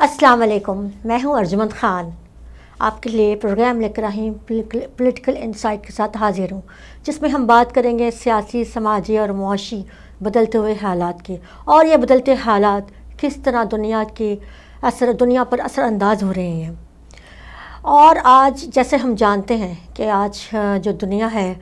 السلام علیکم، میں ہوں ارجمند خان، آپ کے لیے پروگرام لے کر آئی پولیٹیکل انسائٹ کے ساتھ حاضر ہوں، جس میں ہم بات کریں گے سیاسی، سماجی اور معاشی بدلتے ہوئے حالات کے، اور یہ بدلتے حالات کس طرح دنیا پر اثر انداز ہو رہے ہیں۔ اور آج جیسے ہم جانتے ہیں کہ آج جو دنیا ہے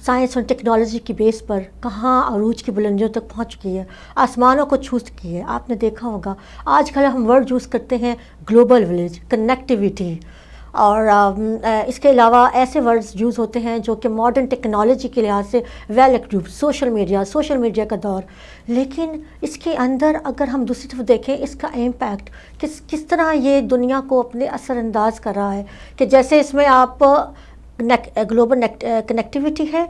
سائنس اور ٹیکنالوجی کی بیس پر کہاں عروج کی بلندیوں تک پہنچ چکی ہے، آسمانوں کو چھو چکی ہے۔ آپ نے دیکھا ہوگا آج کل ہم ورڈ یوز کرتے ہیں گلوبل ولیج، کنیکٹیویٹی، اور اس کے علاوہ ایسے ورڈز یوز ہوتے ہیں جو کہ ماڈرن ٹیکنالوجی کے لحاظ سے ویل ایکٹیو، سوشل میڈیا کا دور۔ لیکن اس کے اندر اگر ہم دوسری طرف دیکھیں اس کا امپیکٹ کس طرح یہ دنیا کو اپنے اثر انداز کر رہا ہے، کہ جیسے اس میں آپ گلوبل کنیکٹیویٹی ہے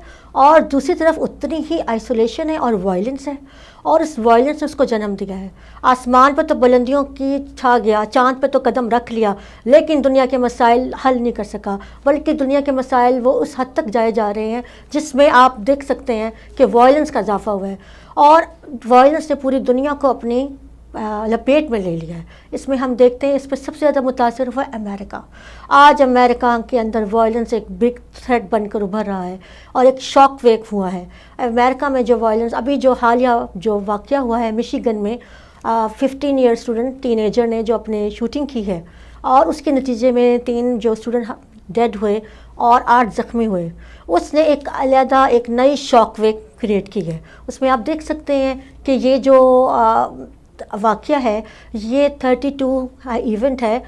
اور دوسری طرف اتنی ہی آئسولیشن ہے اور وائلنس ہے، اور اس وائلنس نے اس کو جنم دیا ہے۔ آسمان پہ تو بلندیوں کی چھا گیا، چاند پہ تو قدم رکھ لیا، لیکن دنیا کے مسائل حل نہیں کر سکا، بلکہ دنیا کے مسائل وہ اس حد تک جائے جا رہے ہیں جس میں آپ دیکھ سکتے ہیں کہ وائلنس کا اضافہ ہوا ہے، اور وائلنس نے پوری دنیا کو اپنی لپیٹ میں لے لیا ہے۔ اس میں ہم دیکھتے ہیں اس پہ سب سے زیادہ متاثر ہوا ہے امریکہ۔ آج امریکہ کے اندر وائلنس ایک بگ تھریٹ بن کر ابھر رہا ہے اور ایک شاک ویو ہوا ہے۔ امریکہ میں جو وائلنس ابھی جو حالیہ جو واقعہ ہوا ہے مشیگن میں، 15 ایئر اسٹوڈنٹ ٹین ایجر نے جو اپنے شوٹنگ کی ہے، اور اس کے نتیجے میں 3 جو اسٹوڈنٹ ڈیڈ ہوئے اور 8 زخمی ہوئے، اس نے ایک علیحدہ ایک نئی شاک ویو کریٹ کی ہے۔ اس میں آپ دیکھ سکتے ہیں کہ یہ جو واقعہ ہے یہ 32 ایونٹ ہے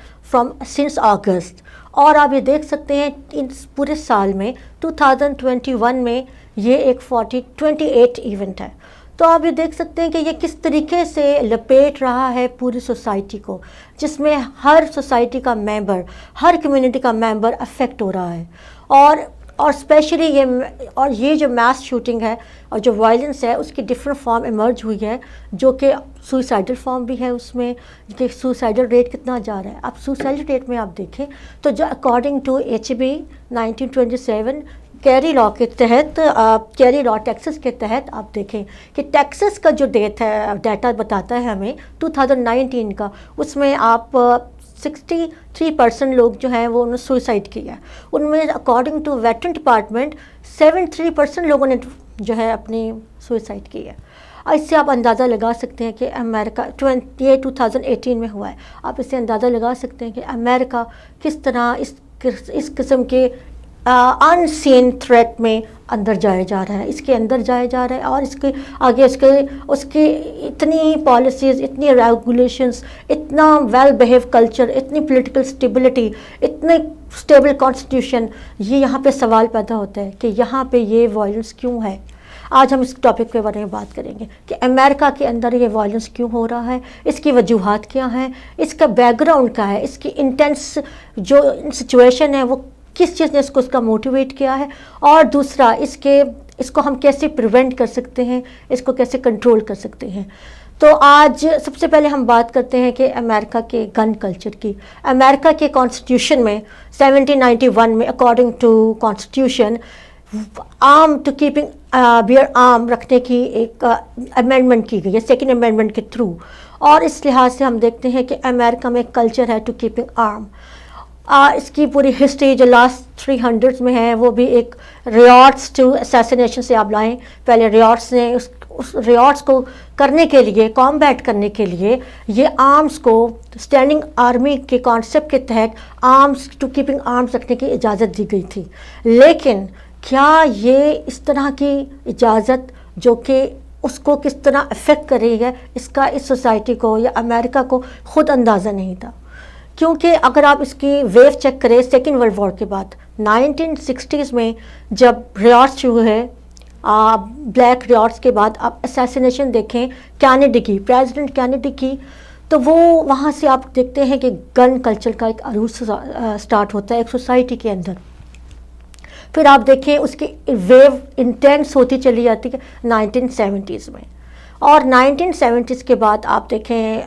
سنس اگست، اور آپ یہ دیکھ سکتے ہیں اس پورے سال میں 2021 میں یہ ایک 28 ایونٹ ہے۔ تو آپ یہ دیکھ سکتے ہیں کہ یہ کس طریقے سے لپیٹ رہا ہے پوری سوسائٹی کو، جس میں ہر سوسائٹی کا ممبر، ہر کمیونٹی کا ممبر افیکٹ ہو رہا ہے، اور اسپیشلی یہ جو میس شوٹنگ ہے اور جو وائلنس ہے اس کی ڈفرینٹ فارم ایمرج ہوئی ہے، جو کہ سوئسائڈل فارم بھی ہے۔ اس میں کہ سوئسائڈل ریٹ کتنا جا رہا ہے، اب سوئسائڈل ریٹ میں آپ دیکھیں تو جو according to HB 1927 carry law کے تحت، کیری لاء ٹیکسس کے تحت آپ دیکھیں کہ ٹیکسس کا جو ڈیٹا بتاتا ہے ہمیں 2019 کا، اس میں آپ 63% لوگ جو ہیں وہ انہوں نے سوئسائڈ کیا ہے۔ ان میں اکارڈنگ ٹو ویٹرن ڈپارٹمنٹ 73% لوگوں نے جو ہے اپنی سوئسائڈ کی ہے۔ اس سے آپ اندازہ لگا سکتے ہیں کہ امریکہ 2018 میں ہوا ہے، آپ اس سے اندازہ لگا سکتے ہیں کہ امریکہ کس طرح اس قسم کے ان سین تھریٹ میں اندر جایا جا رہا ہے، اس کے اندر جایا جا رہا ہے، اور اس کے آگے اس کی اتنی پالیسیز، اتنی ریگولیشنز، اتنا ویل بیہیو کلچر، اتنی پولیٹیکل اسٹیبلٹی، اتنے اسٹیبل کانسٹیٹیوشن، یہ یہاں پہ سوال پیدا ہوتا ہے کہ یہاں پہ یہ وائلنس کیوں ہے۔ آج ہم اس ٹاپک کے بارے میں بات کریں گے کہ امریکہ کے اندر یہ وائلنس کیوں ہو رہا ہے، اس کی وجوہات کیا ہیں، اس کا بیک گراؤنڈ کیا ہے، اس کی انٹینس جو سچویشن ہے وہ کس چیز نے اس کا موٹیویٹ کیا ہے، اور دوسرا اس کو ہم کیسے پریونٹ کر سکتے ہیں، اس کو کیسے کنٹرول کر سکتے ہیں۔ تو آج سب سے پہلے ہم بات کرتے ہیں کہ امریکہ کے گن کلچر کی۔ امریکہ کے کانسٹیٹیوشن میں 1791 میں according to constitution arm to keeping bear arm رکھنے کی ایک امینڈمنٹ کی گئی ہے، سیکنڈ امینڈمنٹ کے تھرو، اور اس لحاظ سے ہم دیکھتے ہیں کہ امریکہ میں کلچر ہے ٹو کیپنگ آرم۔ اس کی پوری ہسٹری جو لاسٹ 300 میں ہے وہ بھی ایک ریاٹس ٹو اسیسینیشن سے آپ لائیں۔ پہلے ریاٹس نے اس ریاٹس کو کرنے کے لیے، کامبیٹ کرنے کے لیے یہ آرمز کو اسٹینڈنگ آرمی کے کانسیپٹ کے تحت آرمز ٹو کیپنگ آرمز رکھنے کی اجازت دی گئی تھی۔ لیکن کیا یہ اس طرح کی اجازت جو کہ اس کو کس طرح افیکٹ کر رہی ہے، اس کا اس سوسائٹی کو یا امریکہ کو خود اندازہ نہیں تھا، کیونکہ اگر آپ اس کی ویو چیک کریں سیکنڈ ورلڈ وار کے بعد 1960s میں جب ریاٹس شروع ہے، بلیک ریاٹس کے بعد آپ اسیسینیشن دیکھیں کینیڈی کی، پریزیڈنٹ کینیڈی کی، تو وہ وہاں سے آپ دیکھتے ہیں کہ گن کلچر کا ایک عروج سٹارٹ ہوتا ہے ایک سوسائٹی کے اندر۔ پھر آپ دیکھیں اس کی ویو انٹینس ہوتی چلی جاتی ہے 1970s میں، اور 1970s کے بعد آپ دیکھیں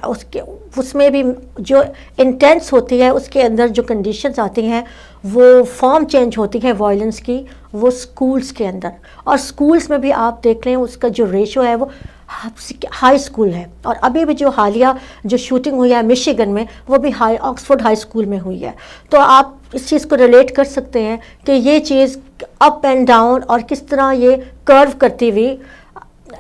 اس میں بھی جو انٹینس ہوتی ہے، اس کے اندر جو کنڈیشنز آتی ہیں وہ فارم چینج ہوتی ہے وائلنس کی، وہ سکولز کے اندر، اور سکولز میں بھی آپ دیکھ لیں اس کا جو ریشو ہے وہ ہائی اسکول ہے. اور ابھی بھی جو حالیہ جو شوٹنگ ہوئی ہے مشیگن میں وہ بھی آکسفورڈ ہائی اسکول میں ہوئی ہے. تو آپ اس چیز کو ریلیٹ کر سکتے ہیں کہ یہ چیز اپ اینڈ ڈاؤن اور کس طرح یہ کرو کرتی ہوئی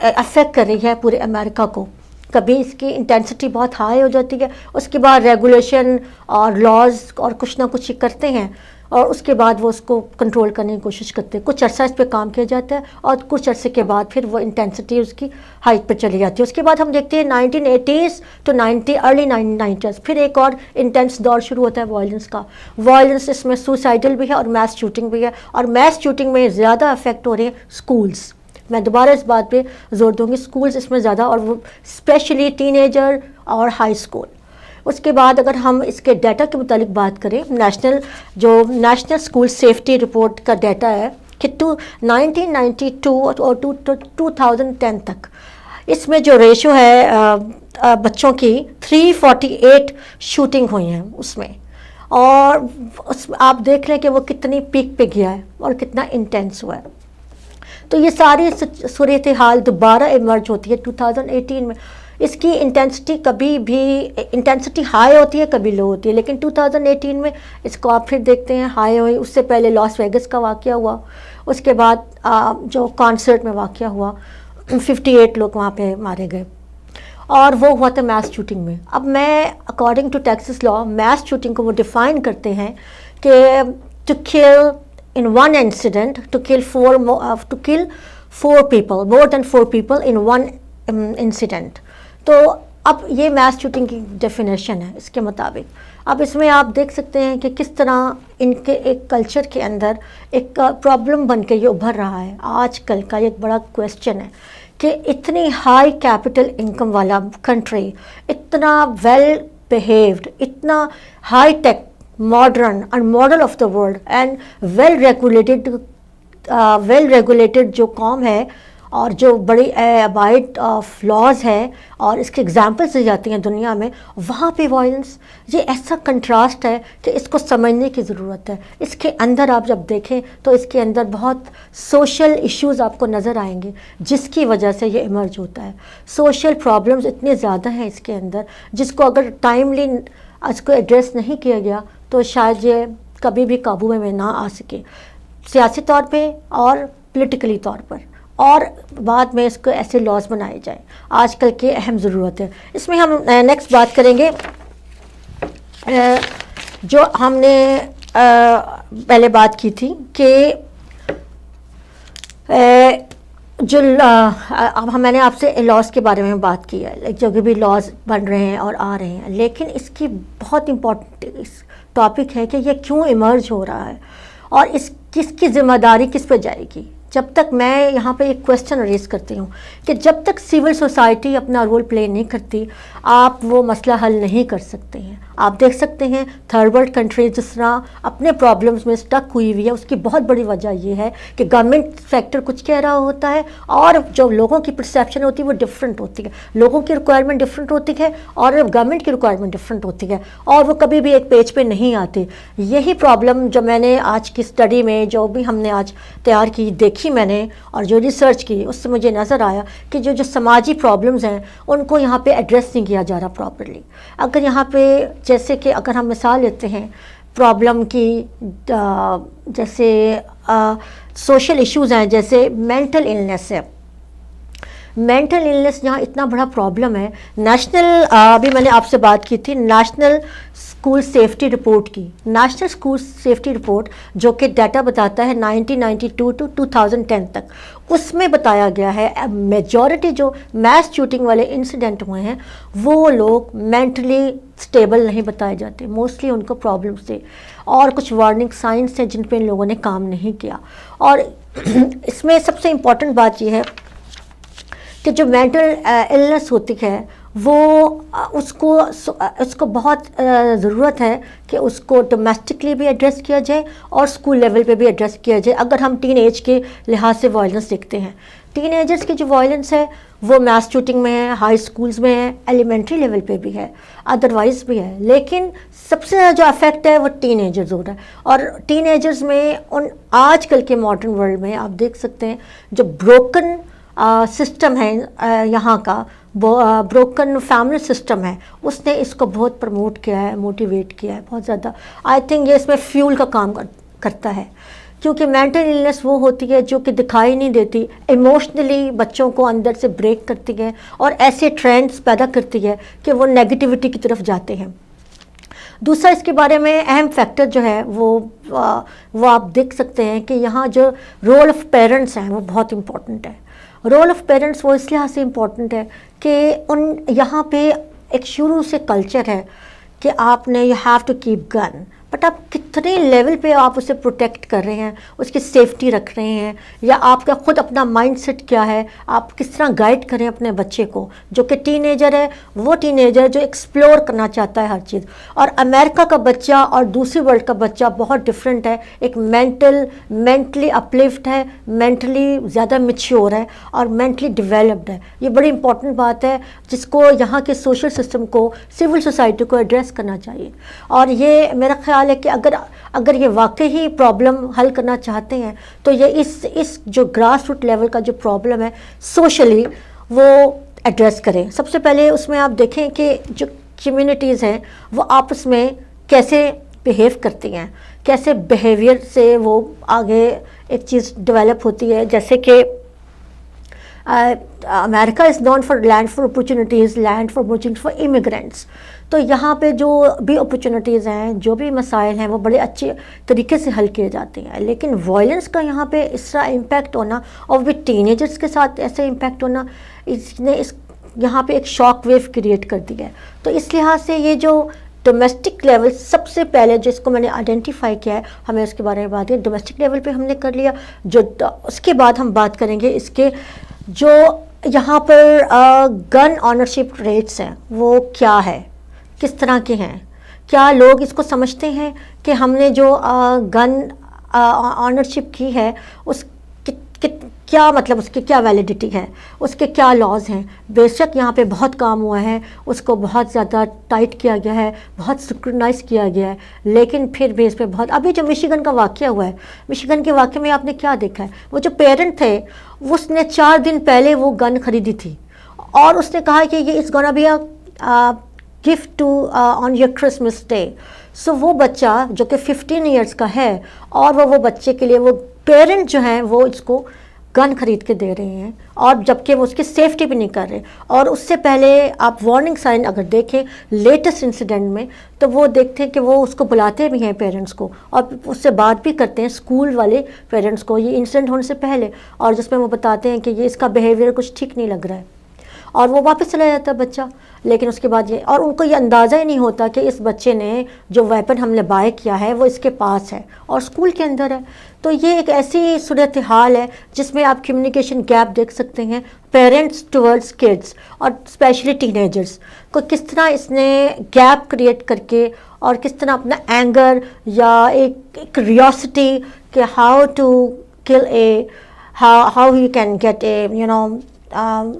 افیکٹ کر رہی ہے پورے امریکہ کو. کبھی اس کی انٹینسٹی بہت ہائی ہو جاتی ہے, اس کے بعد ریگولیشن اور لاز اور کچھ نہ کچھ کرتے ہیں, اور اس کے بعد وہ اس کو کنٹرول کرنے کی کوشش کرتے ہیں. کچھ عرصہ اس پہ کام کیا جاتا ہے اور کچھ عرصے کے بعد پھر وہ انٹینسٹی اس کی ہائٹ پہ چلی جاتی ہے. اس کے بعد ہم دیکھتے ہیں 1980s to ارلی 1990s پھر ایک اور انٹینس دور شروع ہوتا ہے وائلنس کا. وائلنس اس میں سوسائڈل بھی ہے اور میس شوٹنگ بھی ہے, اور میس شوٹنگ میں زیادہ افیکٹ ہو رہے ہیں اسکولس. میں دوبارہ اس بات پہ زور دوں گی, اسکولس اس میں زیادہ, اور وہ اسپیشلی ٹین ایجر اور ہائی اسکول. اس کے بعد اگر ہم اس کے ڈیٹا کے متعلق بات کریں, نیشنل اسکول سیفٹی رپورٹ کا ڈیٹا ہے کہ 1992 اور 2010 تک اس میں جو ریشو ہے بچوں کی 348 شوٹنگ ہوئی ہیں اس میں, اور آپ دیکھ لیں کہ وہ کتنی پیک پہ گیا ہے اور کتنا انٹینس ہوا ہے. تو یہ ساری صورتحال دوبارہ ایمرج ہوتی ہے 2018 میں. اس کی انٹینسٹی کبھی بھی انٹینسٹی ہائی ہوتی ہے, کبھی لو ہوتی ہے, لیکن 2018 میں اس کو آپ پھر دیکھتے ہیں ہائی ہوئی. اس سے پہلے لاس ویگس کا واقعہ ہوا, اس کے بعد جو کانسرٹ میں واقعہ ہوا 58 لوگ وہاں پہ مارے گئے, اور وہ ہوا تھا میس شوٹنگ میں. اب میں according to Texas law mass shooting کو وہ ڈیفائن کرتے ہیں کہ to kill in one incident to kill four people, more than 4 people in one incident. تو اب یہ میس شوٹنگ کی ڈیفینیشن ہے اس کے مطابق. اب اس میں آپ دیکھ سکتے ہیں کہ کس طرح ان کے ایک کلچر کے اندر ایک پرابلم بن کے یہ ابھر رہا ہے. آج کل کا ایک بڑا کویسچن ہے کہ اتنی ہائی کیپٹل انکم والا کنٹری, اتنا ویل بیہیوڈ, اتنا high tech, modern and model of the world and well regulated جو قوم ہے, اور جو بڑی ابائڈ آف لاز ہے, اور اس کے ایگزامپلس دی جاتی ہیں دنیا میں, وہاں پہ وائلنس. یہ ایسا کنٹراسٹ ہے کہ اس کو سمجھنے کی ضرورت ہے. اس کے اندر آپ جب دیکھیں تو اس کے اندر بہت سوشل ایشوز آپ کو نظر آئیں گے جس کی وجہ سے یہ ایمرج ہوتا ہے. سوشل پرابلمز اتنے زیادہ ہیں اس کے اندر, جس کو اگر ٹائملی اس کو ایڈریس نہیں کیا گیا تو شاید یہ کبھی بھی قابو میں نہ آ سکے, سیاسی طور پہ اور پولیٹیکلی طور پر, اور بعد میں اس کو ایسے لاز بنائے جائیں. آج کل کی اہم ضرورت ہے. اس میں ہم نیکسٹ بات کریں گے جو ہم نے پہلے بات کی تھی کہ جو اب میں نے آپ سے لاز کے بارے میں بات کی ہے, جو کہ بھی لاز بن رہے ہیں اور آ رہے ہیں, لیکن اس کی بہت امپورٹنٹ ٹاپک ہے کہ یہ کیوں ایمرج ہو رہا ہے اور اس کی ذمہ داری کس پہ جائے گی. جب تک میں یہاں پہ ایک کویسچن ریز کرتی ہوں کہ جب تک سول سوسائٹی اپنا رول پلے نہیں کرتی آپ وہ مسئلہ حل نہیں کر سکتے ہیں. آپ دیکھ سکتے ہیں تھرڈ ورلڈ کنٹریز جس طرح اپنے پرابلمز میں سٹک ہوئی ہوئی ہے, اس کی بہت بڑی وجہ یہ ہے کہ گورنمنٹ فیکٹر کچھ کہہ رہا ہوتا ہے اور جو لوگوں کی پرسیپشن ہوتی ہے وہ ڈفرینٹ ہوتی ہے. لوگوں کی ریکوائرمنٹ ڈفرینٹ ہوتی ہے اور گورنمنٹ کی ریکوائرمنٹ ڈفرینٹ ہوتی ہے, اور وہ کبھی بھی ایک پیج پہ نہیں آتے. یہی پرابلم جو میں نے آج کی اسٹڈی میں جو بھی ہم نے آج تیار کی دیکھی میں نے اور جو ریسرچ کی, اس سے مجھے نظر آیا کہ جو سماجی پرابلمز ہیں ان کو یہاں پہ ایڈریس نہیں کیا جا رہا پراپرلی. اگر یہاں پہ جیسے کہ اگر ہم مثال لیتے ہیں پرابلم کی, جیسے سوشل ایشوز ہیں, جیسے مینٹل النیس ہے. مینٹل النیس یہاں اتنا بڑا پرابلم ہے. نیشنل ابھی میں نے آپ سے بات کی تھی نیشنل اسکول سیفٹی رپورٹ کی. نیشنل اسکول سیفٹی رپورٹ جو کہ ڈیٹا بتاتا ہے 1992 to 2010 تک, اس میں بتایا گیا ہے میجورٹی جو میس شوٹنگ والے انسیڈنٹ ہوئے ہیں وہ لوگ مینٹلی اسٹیبل نہیں بتائے جاتے. موسٹلی ان کو پرابلمس تھے اور کچھ وارننگ سائنس ہیں جن پہ ان لوگوں نے کام نہیں کیا. اور اس میں سب سے امپورٹنٹ بات یہ ہے کہ جو مینٹل النس ہوتی ہے وہ اس کو بہت ضرورت ہے کہ اس کو ڈومیسٹکلی بھی ایڈریس کیا جائے اور اسکول لیول پہ بھی ایڈریس کیا جائے. اگر ہم ٹین ایج کے لحاظ سے وائلنس دیکھتے ہیں, ٹین ایجرس کی جو وائلنس ہے وہ میس شوٹنگ میں ہے, ہائی اسکولز میں ہے, ایلیمنٹری لیول پہ بھی ہے, ادروائز بھی ہے, لیکن سب سے زیادہ جو افیکٹ ہے وہ ٹین ایجرز ہو رہا ہے. اور ٹین ایجرز میں آج کل کے ماڈرن ورلڈ میں آپ دیکھ سکتے ہیں جو بروکن سسٹم ہے یہاں کا، بروکن فیملی سسٹم ہے، اس نے اس کو بہت پروموٹ کیا ہے، موٹیویٹ کیا ہے بہت زیادہ. آئی تھنک یہ اس میں فیول کا کام کرتا ہے، کیونکہ مینٹل النس وہ ہوتی ہے جو کہ دکھائی نہیں دیتی، ایموشنلی بچوں کو اندر سے بریک کرتی ہے اور ایسے ٹرینڈز پیدا کرتی ہے کہ وہ نیگیٹیوٹی کی طرف جاتے ہیں. دوسرا اس کے بارے میں اہم فیکٹر جو ہے وہ آپ دیکھ سکتے ہیں کہ یہاں جو رول آف پیرنٹس ہیں وہ بہت امپورٹنٹ ہے. رول آف پیرنٹس وہ اس لحاظ سے امپورٹنٹ ہے کہ یہاں پہ ایک شروع سے کلچر ہے کہ آپ نے you have to keep gun, but آپ کتنے لیول پہ آپ اسے پروٹیکٹ کر رہے ہیں، اس کی سیفٹی رکھ رہے ہیں، یا آپ کا خود اپنا مائنڈ سیٹ کیا ہے، آپ کس طرح گائیڈ کریں اپنے بچے کو جو کہ ٹین ایجر ہے، وہ ٹین ایجر جو ایکسپلور کرنا چاہتا ہے ہر چیز. اور امریکہ کا بچہ اور دوسری ورلڈ کا بچہ بہت ڈفرینٹ ہے، ایک مینٹلی اپلفٹ ہے، مینٹلی زیادہ میچیور ہے اور مینٹلی ڈیولپڈ ہے. یہ بڑی امپورٹنٹ بات ہے جس کو یہاں کے سوشل سسٹم کو، سول سوسائٹی کو ایڈریس کرنا چاہیے. اور یہ میرا خیال ہے کہ اگر یہ واقعی ہی پرابلم حل کرنا چاہتے ہیں تو یہ اس جو گراس روٹ لیول کا جو پرابلم ہے سوشلی وہ ایڈریس کریں. سب سے پہلے اس میں آپ دیکھیں کہ جو کمیونٹیز ہیں وہ آپس میں کیسے بیہیو کرتی ہیں، کیسے بیہیویئر سے وہ آگے ایک چیز ڈیولپ ہوتی ہے. جیسے کہ America is known for land for opportunities, land for opportunities for immigrants. تو یہاں پہ جو بھی اپرچونیٹیز ہیں، جو بھی مسائل ہیں، وہ بڑے اچھے طریقے سے حل کیے جاتے ہیں. لیکن وائلنس کا یہاں پہ اس طرح امپیکٹ ہونا اور وہ ٹین ایجرس کے ساتھ ایسے امپیکٹ ہونا، اس نے یہاں پہ ایک شاک ویو کریٹ کر دی ہے. تو اس لحاظ سے یہ جو ڈومیسٹک لیول سب سے پہلے جس کو میں نے آئیڈینٹیفائی کیا ہے، ہمیں اس کے بارے میں بات کریں. ڈومیسٹک لیول پہ ہم نے کر لیا، جو اس کے بعد ہم بات کریں گے اس کے جو یہاں پر گن آنرشپ ریٹس ہیں وہ کیا ہے، کس طرح کے ہیں، کیا لوگ اس کو سمجھتے ہیں کہ ہم نے جو گن آنرشپ کی ہے اس کیا مطلب، اس کی کیا ویلیڈیٹی ہے، اس کے کیا لاز ہیں. بے شک یہاں پہ بہت کام ہوا ہے، اس کو بہت زیادہ ٹائٹ کیا گیا ہے، بہت سکرونائز کیا گیا ہے، لیکن پھر بھی اس پہ بہت. ابھی جو مشیگن کا واقعہ ہوا ہے، مشیگن کے واقعے میں آپ نے کیا دیکھا ہے، وہ جو پیرنٹ تھے اس نے 4 دن پہلے وہ گن خریدی تھی اور اس نے کہا کہ یہ is gonna be gift to on your Christmas day. So وہ بچہ جو کہ 15 ایئرس کا ہے اور وہ بچے کے لیے وہ پیرنٹ جو ہیں وہ اس کو گن خرید کے دے رہے ہیں، اور جبکہ وہ اس کی سیفٹی بھی نہیں کر رہے. اور اس سے پہلے آپ وارننگ سائن اگر دیکھیں لیٹسٹ انسیڈنٹ میں تو وہ دیکھتے ہیں کہ وہ اس کو بلاتے بھی ہیں پیرنٹس کو اور اس سے بات بھی کرتے ہیں اسکول والے پیرنٹس کو یہ انسیڈنٹ ہونے سے پہلے، اور جس میں وہ بتاتے ہیں کہ یہ اس کا بیہیویئر کچھ ٹھیک نہیں لگ رہا ہے اور وہ واپس چلا جاتا ہے بچہ. لیکن اس کے بعد یہ، اور ان کو یہ اندازہ ہی نہیں ہوتا کہ اس بچے نے جو ویپن ہم نے بائی کیا ہے وہ اس کے پاس ہے اور اسکول کے اندر ہے. تو یہ ایک ایسی صورتحال ہے جس میں آپ کمیونیکیشن گیپ دیکھ سکتے ہیں پیرنٹس ٹورڈز کڈس اور اسپیشلی ٹین ایجرس کو، کس طرح اس نے گیپ کریٹ کر کے اور کس طرح اپنا اینگر یا ایک کیوریوسٹی کہ how to kill a how you can get a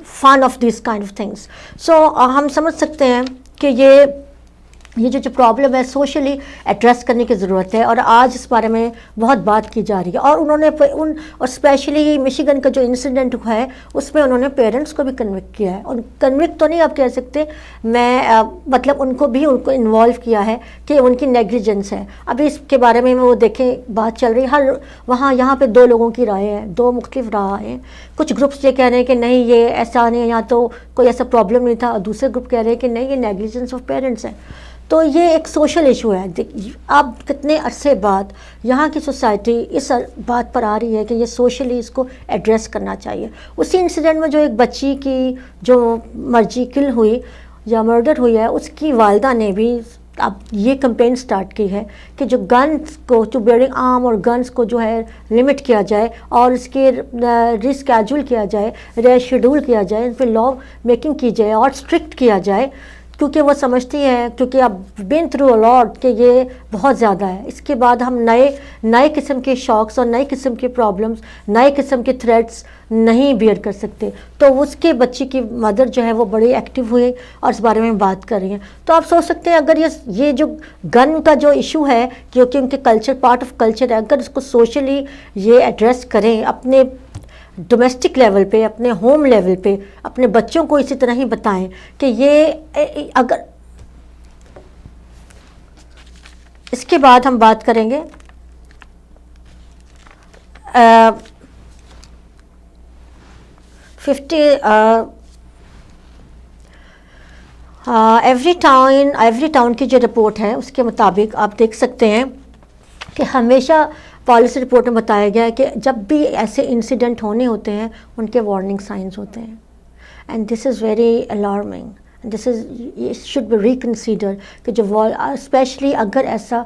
fun of these kind of things. So ہم سمجھ سکتے ہیں کہ یہ جو پرابلم ہے سوشلی ایڈریس کرنے کی ضرورت ہے، اور آج اس بارے میں بہت بات کی جا رہی ہے. اور انہوں نے اور اسپیشلی مشیگن کا جو انسیڈنٹ ہوا ہے اس میں انہوں نے پیرنٹس کو بھی کنوکٹ کیا ہے. اور کنوکٹ تو نہیں آپ کہہ سکتے، میں مطلب ان کو انوالو کیا ہے کہ ان کی نیگلیجنس ہے. ابھی اس کے بارے میں وہ دیکھیں بات چل رہی ہے، یہاں پہ 2 لوگوں کی رائے ہیں، 2 مختلف رائے ہیں. کچھ گروپس یہ کہہ رہے ہیں کہ نہیں یہ ایسا نہیں ہے، یہاں تو کوئی ایسا پرابلم نہیں تھا، اور دوسرے گروپ کہہ رہے ہیں کہ نہیں یہ نیگلیجنس آف پیرنٹس ہے. تو یہ ایک سوشل ایشو ہے. اب کتنے عرصے بعد یہاں کی سوسائٹی اس بات پر آ رہی ہے کہ یہ سوشلی اس کو ایڈریس کرنا چاہیے. اسی انسیڈنٹ میں جو ایک بچی کی جو مرجی کل ہوئی یا مرڈر ہوئی ہے، اس کی والدہ نے بھی اب یہ کمپین سٹارٹ کی ہے کہ جو گنس کو، جو بیئرنگ آرم اور گنس کو جو ہے لمٹ کیا جائے اور اس کے ریسکیجول کیا جائے، ریشیڈول کیا جائے، ان پہ لا میکنگ کی جائے اور اسٹرکٹ کیا جائے، کیونکہ وہ سمجھتی ہیں، کیونکہ اب بین تھرو الاٹ کہ یہ بہت زیادہ ہے. اس کے بعد ہم نئے قسم کے شاکس اور نئے قسم کے پرابلمس، نئے قسم کے تھریٹس نہیں بیئر کر سکتے. تو اس کے بچی کی مدر جو ہے وہ بڑی ایکٹیو ہوئی اور اس بارے میں بات کر رہی ہیں. تو آپ سوچ سکتے ہیں اگر یہ جو گن کا جو ایشو ہے کیونکہ ان کے کلچر پارٹ آف کلچر ہے، اگر اس کو سوشلی یہ ایڈریس کریں، اپنے ڈومیسٹک لیول پہ، اپنے ہوم لیول پہ اپنے بچوں کو اسی طرح ہی بتائیں کہ یہ اگر اس کے بعد ہم بات کریں گے ایوری ٹاؤن کی جو رپورٹ ہے اس کے مطابق آپ دیکھ سکتے ہیں کہ ہمیشہ پالیسی رپورٹ میں بتایا گیا ہے کہ جب بھی ایسے انسیڈنٹ ہونے ہوتے ہیں ان کے وارننگ سائنز ہوتے ہیں. And this is very alarming. This is should be reconsider کہ جو اسپیشلی اگر ایسا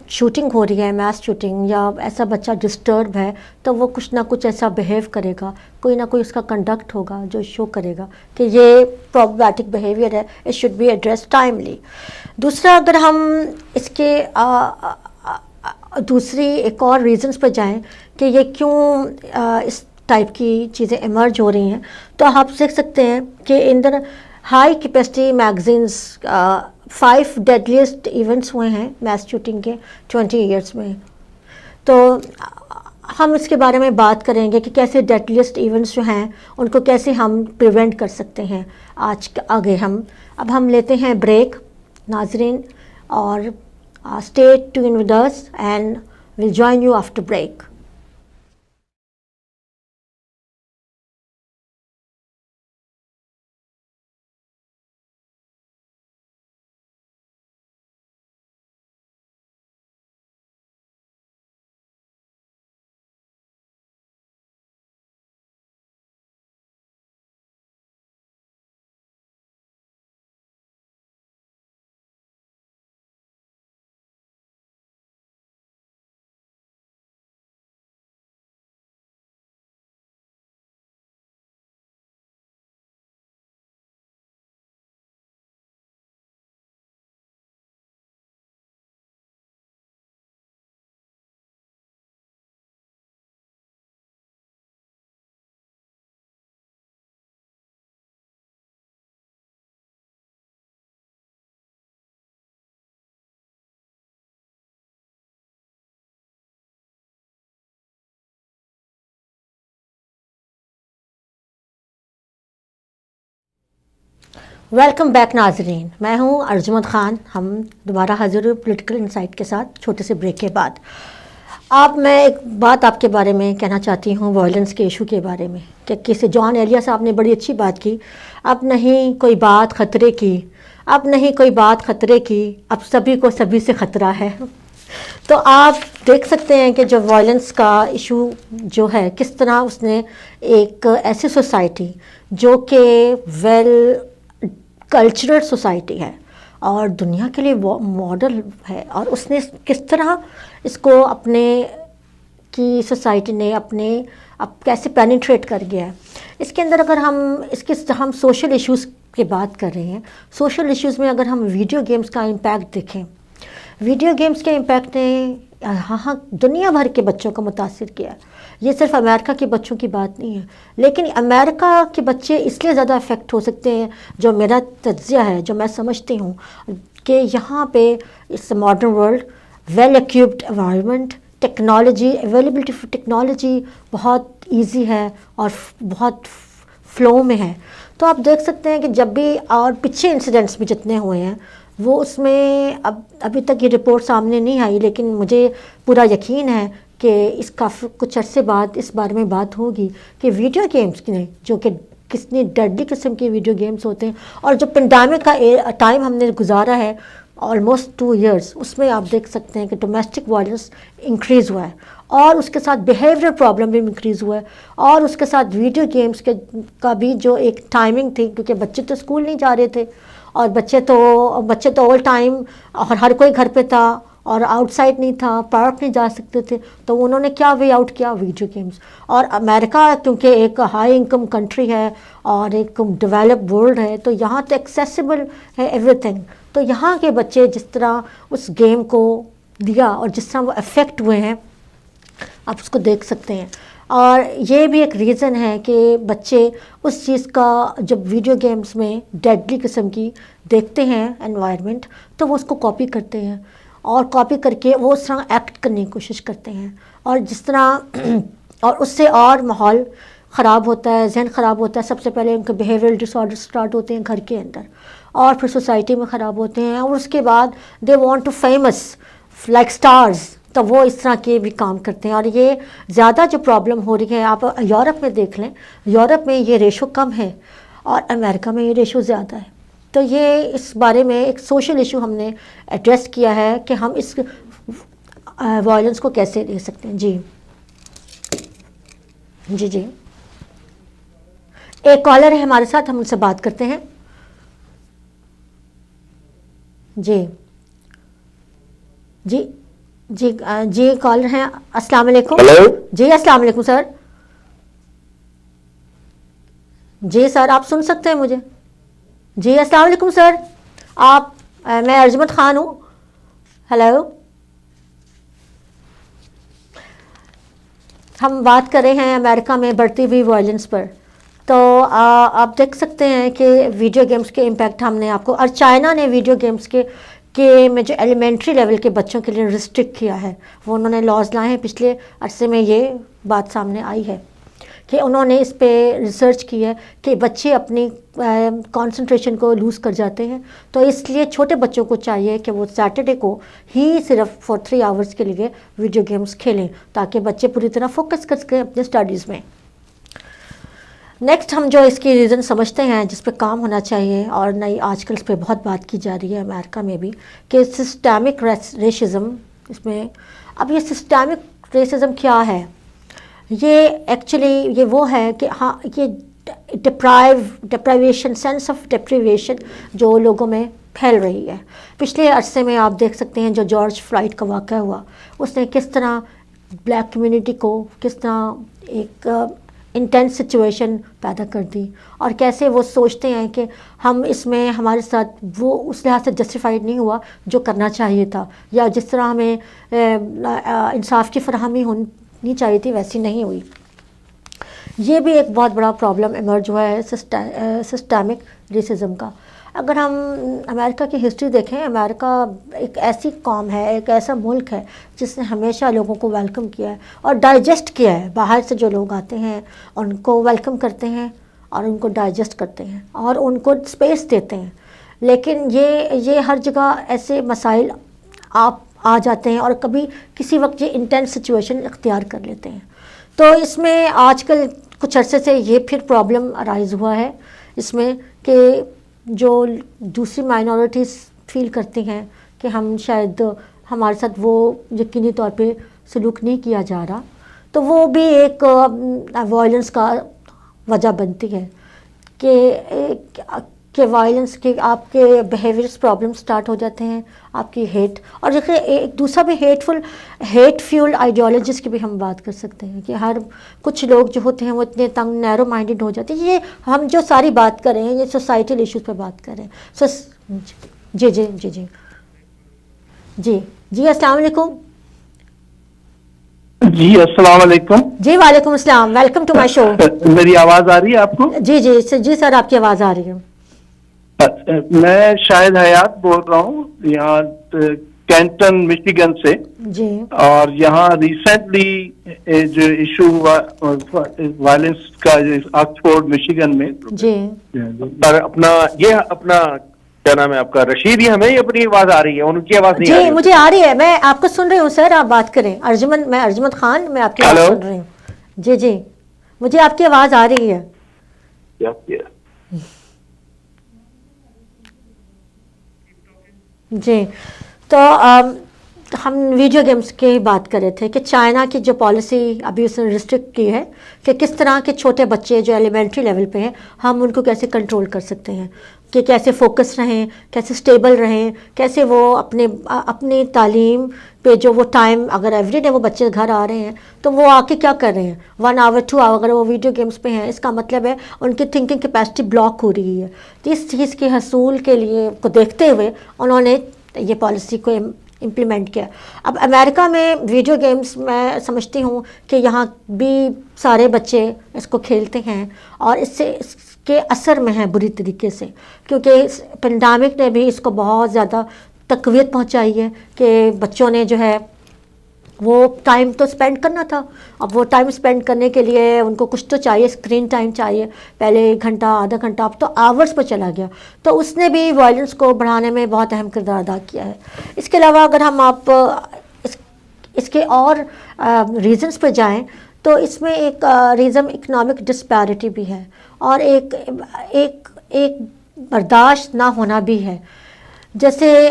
شوٹنگ ہو رہی ہے، میس شوٹنگ، یا ایسا بچہ ڈسٹرب ہے تو وہ کچھ نہ کچھ ایسا بیہیو کرے گا، کوئی نہ کوئی اس کا کنڈکٹ ہوگا جو شو کرے گا کہ یہ پرابلیمٹک بیہیویئر ہے. It should be address timely. دوسرا، اگر ہم اس کے دوسری ایک اور ریزنس پہ جائیں کہ یہ کیوں اس ٹائپ کی چیزیں ایمرج ہو رہی ہیں، تو آپ دیکھ سکتے ہیں کہ اندر ہائی کیپیسٹی میگزینس 5 ڈیڈلیسٹ ایونٹس ہوئے ہیں میس شوٹنگ کے 20 ایئرس میں. تو ہم اس کے بارے میں بات کریں گے کہ کیسے ڈیڈلیسٹ ایونٹس جو ہیں ان کو کیسے ہم پریونٹ کر سکتے ہیں. آگے اب ہم لیتے ہیں بریک ناظرین، اور stay tuned with us and we'll join you after break. Welcome back ناظرین، میں ہوں ارجمند خان. ہم دوبارہ حاضر ہوئے پولیٹیکل انسائٹ کے ساتھ چھوٹے سے بریک کے بعد. اب میں ایک بات آپ کے بارے میں کہنا چاہتی ہوں، وائلنس کے ایشو کے بارے میں، کہ کسی جان ایلیا صاحب نے بڑی اچھی بات کی. اب نہیں کوئی بات خطرے کی، اب نہیں کوئی بات خطرے کی، اب سبھی کو سبھی سے خطرہ ہے. تو آپ دیکھ سکتے ہیں کہ جو وائلنس کا ایشو جو ہے، کس طرح اس نے ایک ایسی سوسائٹی جو کہ کلچرل سوسائٹی ہے اور دنیا کے لیے ماڈل ہے، اور اس نے کس طرح اس کو اپنے کی سوسائٹی نے اب کیسے پینیٹریٹ کر گیا ہے. اس کے اندر اگر ہم سوشل ایشوز کی بات کر رہے ہیں، سوشل ایشوز میں اگر ہم ویڈیو گیمز کا امپیکٹ دیکھیں، ویڈیو گیمز کے امپیکٹ نے دنیا بھر کے بچوں کو متاثر کیا ہے. یہ صرف امریکہ کے بچوں کی بات نہیں ہے، لیکن امریکہ کے بچے اس لیے زیادہ افیکٹ ہو سکتے ہیں، جو میرا تجزیہ ہے، جو میں سمجھتی ہوں کہ یہاں پہ اس modern world, well equipped environment, technology, availability of technology بہت ایزی ہے اور بہت فلو میں ہے. تو آپ دیکھ سکتے ہیں کہ جب بھی اور پچھے انسیڈنٹس بھی جتنے ہوئے ہیں وہ اس میں ابھی تک یہ رپورٹ سامنے نہیں آئی، لیکن مجھے پورا یقین ہے کہ اس کا کچھ عرصے بعد اس بارے میں بات ہوگی کہ ویڈیو گیمز نے، جو کہ کتنی ڈیڈلی قسم کی ویڈیو گیمز ہوتے ہیں، اور جو پینڈیمک کا ٹائم ہم نے گزارا ہے آلموسٹ 2 ایئرس، اس میں آپ دیکھ سکتے ہیں کہ ڈومیسٹک وائلنس انکریز ہوا ہے، اور اس کے ساتھ بیہیویئر پرابلم بھی انکریز ہوا ہے، اور اس کے ساتھ ویڈیو گیمز کا بھی جو ایک ٹائمنگ تھی، کیونکہ بچے تو اسکول نہیں جا رہے تھے، اور بچے تو آل ٹائم، اور ہر کوئی گھر پہ تھا اور آؤٹ سائڈ نہیں تھا، پارک نہیں جا سکتے تھے، تو انہوں نے کیا وے آؤٹ کیا؟ Video games. اور امریکہ کیونکہ ایک ہائی انکم کنٹری ہے اور ایک ڈیولپ ورلڈ ہے، تو یہاں تو ایکسیسیبل ہے ایوری تھنگ. تو یہاں کے بچے جس طرح اس گیم کو دیا اور جس طرح وہ افیکٹ ہوئے ہیں، آپ اس کو دیکھ سکتے ہیں. اور یہ بھی ایک ریزن ہے کہ بچے اس چیز کا جب ویڈیو گیمز میں ڈیڈلی قسم کی دیکھتے ہیں انوائرمنٹ، تو وہ اس کو کاپی کرتے ہیں، اور کاپی کر کے وہ اس طرح ایکٹ کرنے کی کوشش کرتے ہیں. اور جس طرح اور اس سے اور ماحول خراب ہوتا ہے، ذہن خراب ہوتا ہے. سب سے پہلے ان کے بیہیویئرل ڈس آرڈر اسٹارٹ ہوتے ہیں گھر کے اندر، اور پھر سوسائٹی میں خراب ہوتے ہیں، اور اس کے بعد they want to famous like stars, تو وہ اس طرح کے بھی کام کرتے ہیں. اور یہ زیادہ جو پرابلم ہو رہی ہے، آپ یورپ میں دیکھ لیں، یورپ میں یہ ریشو کم ہے اور امریکہ میں یہ ریشو زیادہ ہے. تو یہ اس بارے میں ایک سوشل ایشو ہم نے ایڈریس کیا ہے کہ ہم اس وائلنس کو کیسے دے سکتے ہیں. جی جی جی، ایک کالر ہے ہمارے ساتھ، ہم ان سے بات کرتے ہیں. جی جی جی جی، کالر ہیں. السلام علیکم. ہلو. جی السلام علیکم سر. جی سر، آپ سن سکتے ہیں مجھے؟ جی السلام علیکم سر. آپ میں ارجمت خان ہوں. ہیلو، ہم بات کر رہے ہیں امریکہ میں بڑھتی ہوئی وائلنس پر. تو آپ دیکھ سکتے ہیں کہ ویڈیو گیمز کے امپیکٹ ہم نے آپ کو، اور چائنا نے ویڈیو گیمز کے میں جو ایلیمنٹری لیول کے بچوں کے لیے ریسٹرکٹ کیا ہے، وہ انہوں نے لاز لائے ہیں. پچھلے عرصے میں یہ بات سامنے آئی ہے کہ انہوں نے اس پہ ریسرچ کی ہے کہ بچے اپنی کانسنٹریشن کو لوز کر جاتے ہیں. تو اس لیے چھوٹے بچوں کو چاہیے کہ وہ سیٹرڈے کو ہی صرف فار 3 آورس کے لیے ویڈیو گیمز کھیلیں، تاکہ بچے پوری طرح فوکس کر سکیں اپنے اسٹڈیز میں. نیکسٹ ہم جو اس کی ریزن سمجھتے ہیں جس پہ کام ہونا چاہیے، اور نئی آج کل اس پہ بہت بات کی جا رہی ہے امریکہ میں بھی، کہ سسٹمک ریشزم. اس میں اب یہ سسٹمک ریسزم کیا ہے؟ یہ ایکچولی یہ وہ ہے کہ ہاں، یہ ڈپرائیویشن، سینس آف ڈپریویشن جو لوگوں میں پھیل رہی ہے. پچھلے عرصے میں آپ دیکھ سکتے ہیں جو جارج فلائیڈ کا واقعہ ہوا، اس نے کس طرح بلیک کمیونٹی کو کس طرح ایک انٹینس سچویشن پیدا کر دی، اور کیسے وہ سوچتے ہیں کہ ہم اس میں ہمارے ساتھ وہ اس لحاظ سے جسٹیفائڈ نہیں ہوا جو کرنا چاہیے تھا، یا جس طرح ہمیں انصاف کی فراہمی ہونی چاہیے تھی ویسی نہیں ہوئی. یہ بھی ایک بہت بڑا پرابلم ایمرج ہوا ہے سسٹمک ریسزم کا. اگر ہم امریکہ کی ہسٹری دیکھیں، امریکہ ایک ایسی قوم ہے، ایک ایسا ملک ہے جس نے ہمیشہ لوگوں کو ویلکم کیا ہے اور ڈائجسٹ کیا ہے. باہر سے جو لوگ آتے ہیں ان کو ویلکم کرتے ہیں اور ان کو ڈائجسٹ کرتے ہیں اور ان کو اسپیس دیتے ہیں. لیکن یہ ہر جگہ ایسے مسائل آپ آ جاتے ہیں، اور کبھی کسی وقت یہ انٹینس سچویشن اختیار کر لیتے ہیں. تو اس میں آج کل کچھ عرصے سے یہ پھر پرابلم ارائز ہوا ہے اس میں، کہ جو دوسری مائنورٹیز فیل کرتی ہیں کہ ہم شاید ہمارے ساتھ وہ یقینی طور پہ سلوک نہیں کیا جا رہا، تو وہ بھی ایک وائلنس کا وجہ بنتی ہے کہ وائلنس کے آپ کے بیہیویئرس پرابلم سٹارٹ ہو جاتے ہیں، آپ کی ہیٹ. اور دیکھیں ایک دوسرا بھی ہیٹ فیولڈ آئیڈیالوجیز کی بھی ہم بات کر سکتے ہیں کہ کچھ لوگ جو ہوتے ہیں وہ اتنے تنگ نیرو مائنڈڈ ہو جاتے ہیں. یہ ہم جو ساری بات کر رہے ہیں یہ سوسائٹل ایشوز پہ بات کر رہے ہیں. جی جی جی جی جی جی السلام علیکم. جی السلام علیکم. جی وعلیکم السلام، ویلکم ٹو مائی شو. میری آواز آ رہی ہے آپ کو؟ جی جی جی سر، آپ کی آواز آ رہی ہے. میں شاہد حیات بول رہا ہوں یہاں کینٹن مشیگن سے. جی. اور یہاں ریسنٹلی جو ایشو ہوا وائلنس کا آکسفورڈ مشیگن میں، جی اور اپنا کیا نام ہے آپ کا، رشید، یہ ہمیں اپنی آواز آ رہی ہے، ان کی آواز نہیں آ رہی؟ جی مجھے آ رہی ہے، میں آپ کو سن رہی ہوں سر، آپ بات کریں. میں ارجمن خان، میں آپ کی آواز سن رہی ہوں. جی جی مجھے آپ کی آواز آ رہی ہے. جی تو ہم ویڈیو گیمز کی بات کر رہے تھے کہ چائنا کی جو پالیسی ابھی اس نے ریسٹرکٹ کی ہے کہ کس طرح کے چھوٹے بچے جو ایلیمنٹری لیول پہ ہیں ہم ان کو کیسے کنٹرول کر سکتے ہیں، کہ کیسے فوکس رہیں، کیسے اسٹیبل رہیں، کیسے وہ اپنی تعلیم پہ جو وہ ٹائم، اگر ایوری ڈے وہ بچے گھر آ رہے ہیں تو وہ آ کے کیا کر رہے ہیں 1 آور 2 آور اگر وہ ویڈیو گیمز پہ ہیں، اس کا مطلب ہے ان کی تھنکنگ کیپیسٹی بلاک ہو رہی ہے. تو اس چیز کے حصول کے لیے کو دیکھتے ہوئے انہوں نے یہ پالیسی کو امپلیمنٹ کیا. اب امریکہ میں ویڈیو گیمز میں سمجھتی ہوں کہ یہاں بھی سارے بچے اس کو کھیلتے ہیں اور اس کے اثر میں ہیں بری طریقے سے، کیونکہ پینڈیمک نے بھی اس کو بہت زیادہ تقویت پہنچائی ہے کہ بچوں نے جو ہے وہ ٹائم تو اسپینڈ کرنا تھا. اب وہ ٹائم اسپینڈ کرنے کے لیے ان کو کچھ تو چاہیے, اسکرین ٹائم چاہیے. پہلے 1 گھنٹہ آدھا گھنٹہ, اب تو آورس پہ چلا گیا. تو اس نے بھی وائلنس کو بڑھانے میں بہت اہم کردار ادا کیا ہے. اس کے علاوہ اگر ہم آپ اس کے اور ریزنس پہ جائیں تو اس میں ایک ریزن اکنامک ڈسپیرٹی بھی ہے, اور ایک برداشت نہ ہونا بھی ہے. جیسے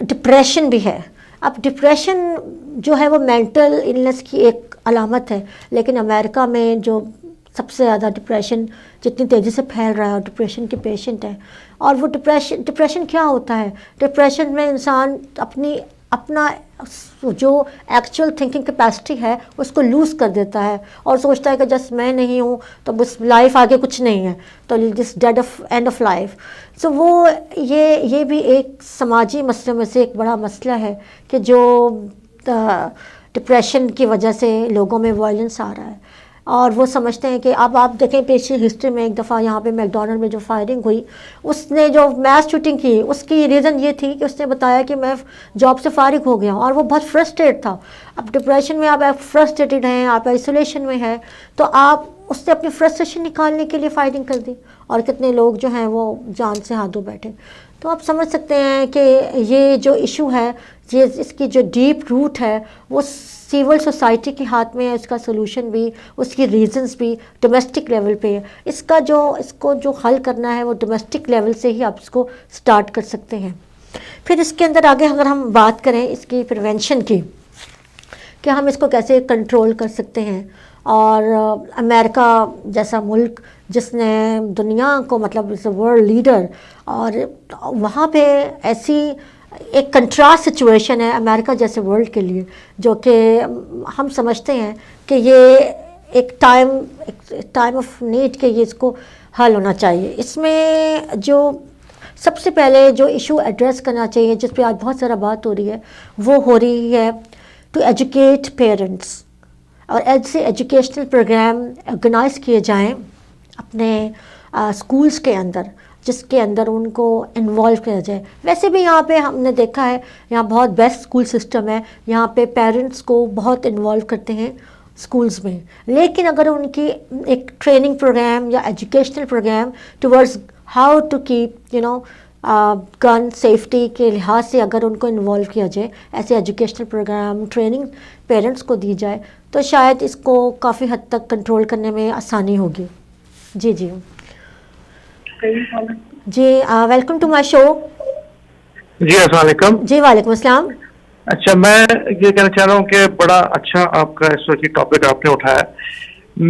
ڈپریشن بھی ہے. اب ڈپریشن جو ہے وہ مینٹل النس کی ایک علامت ہے, لیکن امریکہ میں جو سب سے زیادہ ڈپریشن جتنی تیزی سے پھیل رہا ہے اور ڈپریشن کے پیشنٹ ہیں. اور وہ ڈپریشن کیا ہوتا ہے؟ ڈپریشن میں انسان اپنا جو ایکچوئل تھنکنگ کیپیسٹی ہے اس کو لوز کر دیتا ہے, اور سوچتا ہے کہ جس میں نہیں ہوں تو بس لائف آگے کچھ نہیں ہے, تو this dead of end of life. So وہ یہ بھی ایک سماجی مسئلے میں سے ایک بڑا مسئلہ ہے کہ جو ڈپریشن کی وجہ سے لوگوں میں وائلنس آ رہا ہے. اور وہ سمجھتے ہیں کہ اب آپ دیکھیں پیچھے ہسٹری میں ایک دفعہ یہاں پہ میکڈونلڈ میں جو فائرنگ ہوئی, اس نے جو میس شوٹنگ کی اس کی ریزن یہ تھی کہ اس نے بتایا کہ میں جاب سے فارغ ہو گیا ہوں, اور وہ بہت فرسٹریٹ تھا. اب ڈپریشن میں آپ فرسٹریٹڈ ہیں, آپ آئسولیشن میں ہیں, تو آپ اس نے اپنی فرسٹریشن نکالنے کے لیے فائرنگ کر دی, اور کتنے لوگ جو ہیں وہ جان سے ہاتھ دھو بیٹھے. تو آپ سمجھ سکتے ہیں کہ یہ جو ایشو ہے, یہ اس کی جو ڈیپ روٹ ہے وہ سول سوسائٹی کے ہاتھ میں ہے. اس کا سلوشن بھی, اس کی ریزنز بھی ڈومیسٹک لیول پہ ہے. اس کو جو حل کرنا ہے وہ ڈومیسٹک لیول سے ہی آپ اس کو سٹارٹ کر سکتے ہیں. پھر اس کے اندر آگے اگر ہم بات کریں اس کی پریونشن کی, کہ ہم اس کو کیسے کنٹرول کر سکتے ہیں. اور امریکہ جیسا ملک جس نے دنیا کو مطلب ورلڈ لیڈر, اور وہاں پہ ایسی ایک کنٹراسٹ سچویشن ہے امریکہ جیسے ورلڈ کے لیے, جو کہ ہم سمجھتے ہیں کہ یہ ایک ٹائم آف نیڈ کہ یہ اس کو حل ہونا چاہیے. اس میں جو سب سے پہلے جو ایشو ایڈریس کرنا چاہیے, جس پہ آج بہت سارا بات ہو رہی ہے, وہ ہو رہی ہے ٹو ایجوکیٹ پیرنٹس, اور ایسے ایجوکیشنل پروگرام آرگنائز کیے جائیں اپنے اسکولس کے اندر, جس کے اندر ان کو انوالو کیا جائے. ویسے بھی یہاں پہ ہم نے دیکھا ہے یہاں بہت بیسٹ اسکول سسٹم ہے, یہاں پہ پیرنٹس کو بہت انوالو کرتے ہیں اسکولز میں. لیکن اگر ان کی ایک ٹریننگ پروگرام یا educational program towards how to keep gun safety کے لحاظ سے اگر ان کو انوالو کیا جائے, ایسے ایجوکیشنل پروگرام ٹریننگ پیرنٹس کو دی جائے, تو شاید اس کو کافی حد تک کنٹرول کرنے میں آسانی ہوگی. جی ویلکم ٹو مائی شو. جی السلام علیکم. جی وعلیکم السلام. اچھا, میں یہ کہنا چاہ رہا ہوں کہ بڑا اچھا آپ کا اس وقت ٹاپک آپ نے اٹھایا.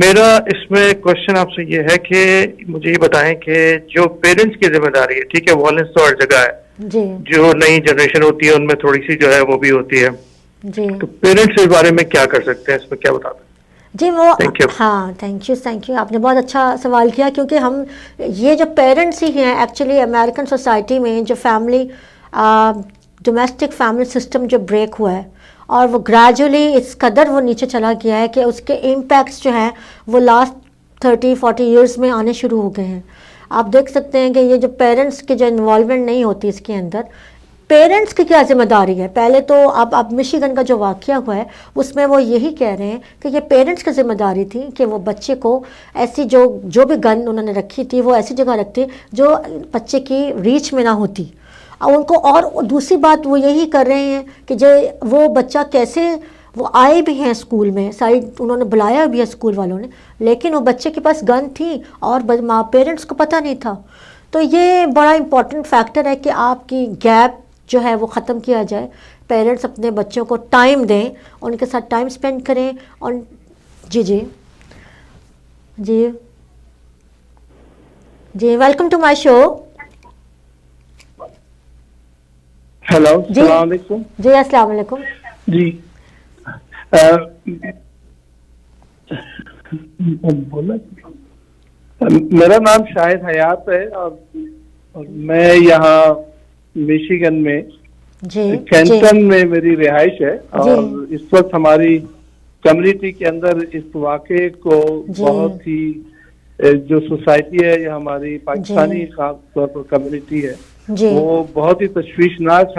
میرا اس میں کوشچن آپ سے یہ ہے کہ مجھے یہ بتائیں کہ جو پیرنٹس کی ذمہ داری ہے, ٹھیک ہے وائلنس تو ہر جگہ ہے, جی جو نئی جنریشن ہوتی ہے ان میں تھوڑی سی جو ہے وہ بھی ہوتی ہے, جی, تو پیرنٹس اس بارے میں کیا کر سکتے ہیں, اس میں کیا بتا دیں؟ جی وہ ہاں تھینک یو آپ نے بہت اچھا سوال کیا, کیونکہ ہم یہ جو پیرنٹس ہی ہیں ایکچولی امریکن سوسائٹی میں جو فیملی ڈومیسٹک فیملی سسٹم جو بریک ہوا ہے, اور وہ گریجولی اس قدر وہ نیچے چلا گیا ہے کہ اس کے امپیکٹس جو ہیں وہ لاسٹ 30-40 ایئرس میں آنے شروع ہو گئے ہیں. آپ دیکھ سکتے ہیں کہ یہ جو پیرنٹس کی جو انوالومنٹ نہیں ہوتی اس کے اندر, پیرنٹس کی کیا ذمہ داری ہے. پہلے تو اب مشیگن کا جو واقعہ ہوا ہے اس میں وہ یہی کہہ رہے ہیں کہ یہ پیرنٹس کی ذمہ داری تھی کہ وہ بچے کو ایسی جو بھی گن انہوں نے رکھی تھی وہ ایسی جگہ رکھتے جو بچے کی ریچ میں نہ ہوتی. اور ان کو, اور دوسری بات وہ یہی کر رہے ہیں کہ جو وہ بچہ کیسے, وہ آئے بھی ہیں اسکول میں, ساری انہوں نے بلایا بھی ہے اسکول والوں نے, لیکن وہ بچے کے پاس گن تھی اور پیرنٹس کو پتہ نہیں تھا. تو یہ بڑا امپورٹنٹ فیکٹر ہے کہ آپ کی گیپ جو ہے وہ ختم کیا جائے. پیرنٹس اپنے بچوں کو ٹائم دیں, ان کے ساتھ ٹائم اسپینڈ کریں. اور جی welcome to my show. Hello, السلام علیکم. جی السلام علیکم. جی میرا نام شاہد حیات ہے, اور میں یہاں میشیگن میں کینٹن میں میری رہائش ہے. اور اس وقت ہماری کمیونٹی کے اندر اس واقعے کو بہت ہی جو سوسائٹی ہے یا ہماری پاکستانی خاص طور پر کمیونٹی ہے وہ بہت ہی تشویشناک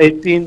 18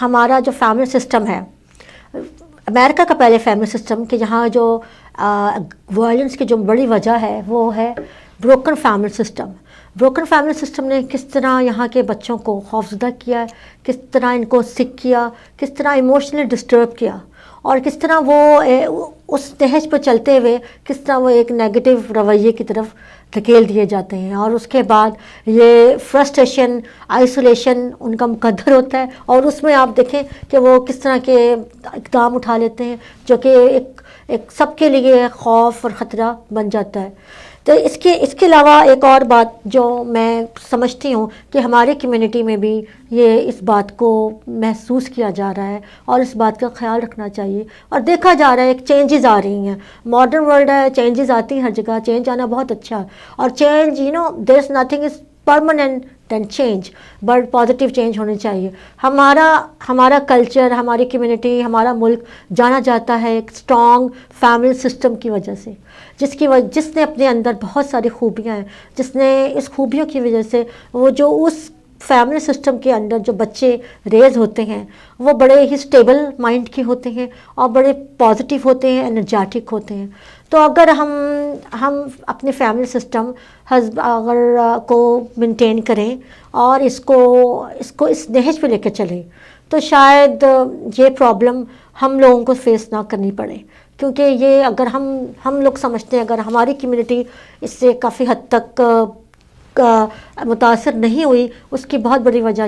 ہمارا جو فیملی سسٹم ہے امریکہ کا پہلے فیملی سسٹم کہ جہاں جو وائلنس کی جو بڑی وجہ ہے وہ ہے broken family system. Broken family system نے کس طرح یہاں کے بچوں کو خوفزدہ کیا، کس طرح ان کو سک کیا، کس طرح ایموشنلی ڈسٹرب کیا، اور کس طرح وہ اس نہج پہ چلتے ہوئے کس طرح وہ ایک نیگیٹو رویے کی طرف دھکیل دیے جاتے ہیں. اور اس کے بعد یہ فرسٹریشن، آئسولیشن ان کا مقدر ہوتا ہے، اور اس میں آپ دیکھیں کہ وہ کس طرح کے اقدام اٹھا لیتے ہیں جو کہ ایک سب کے لیے خوف اور خطرہ بن جاتا ہے. تو اس کے علاوہ ایک اور بات جو میں سمجھتی ہوں کہ ہماری کمیونٹی میں بھی یہ اس بات کو محسوس کیا جا رہا ہے اور اس بات کا خیال رکھنا چاہیے، اور دیکھا جا رہا ہے ایک چینجز آ رہی ہیں. ماڈرن ورلڈ ہے، چینجز آتی ہیں ہر جگہ، چینج آنا بہت اچھا ہے. اور change there is nothing is permanent than change, but positive change ہونی چاہیے. ہمارا کلچر، ہماری کمیونٹی، ہمارا ملک جانا جاتا ہے ایک اسٹرانگ فیملی سسٹم کی وجہ سے، جس نے اپنے اندر بہت ساری خوبیاں ہیں، جس نے اس خوبیوں کی وجہ سے وہ جو اس فیملی سسٹم کے اندر جو بچے ریز ہوتے ہیں وہ بڑے ہی اسٹیبل مائنڈ کے ہوتے ہیں اور بڑے پازیٹیو ہوتے ہیں، انرجیٹک ہوتے ہیں. تو اگر ہم اپنے فیملی سسٹم اگر کو مینٹین کریں اور اس کو اس نہج پہ لے کے چلیں تو شاید یہ پرابلم ہم لوگوں کو فیس نہ کرنی پڑے. کیونکہ یہ اگر ہم لوگ سمجھتے ہیں اگر ہماری کمیونٹی اس سے کافی حد تک متاثر نہیں ہوئی، اس کی بہت بڑی وجہ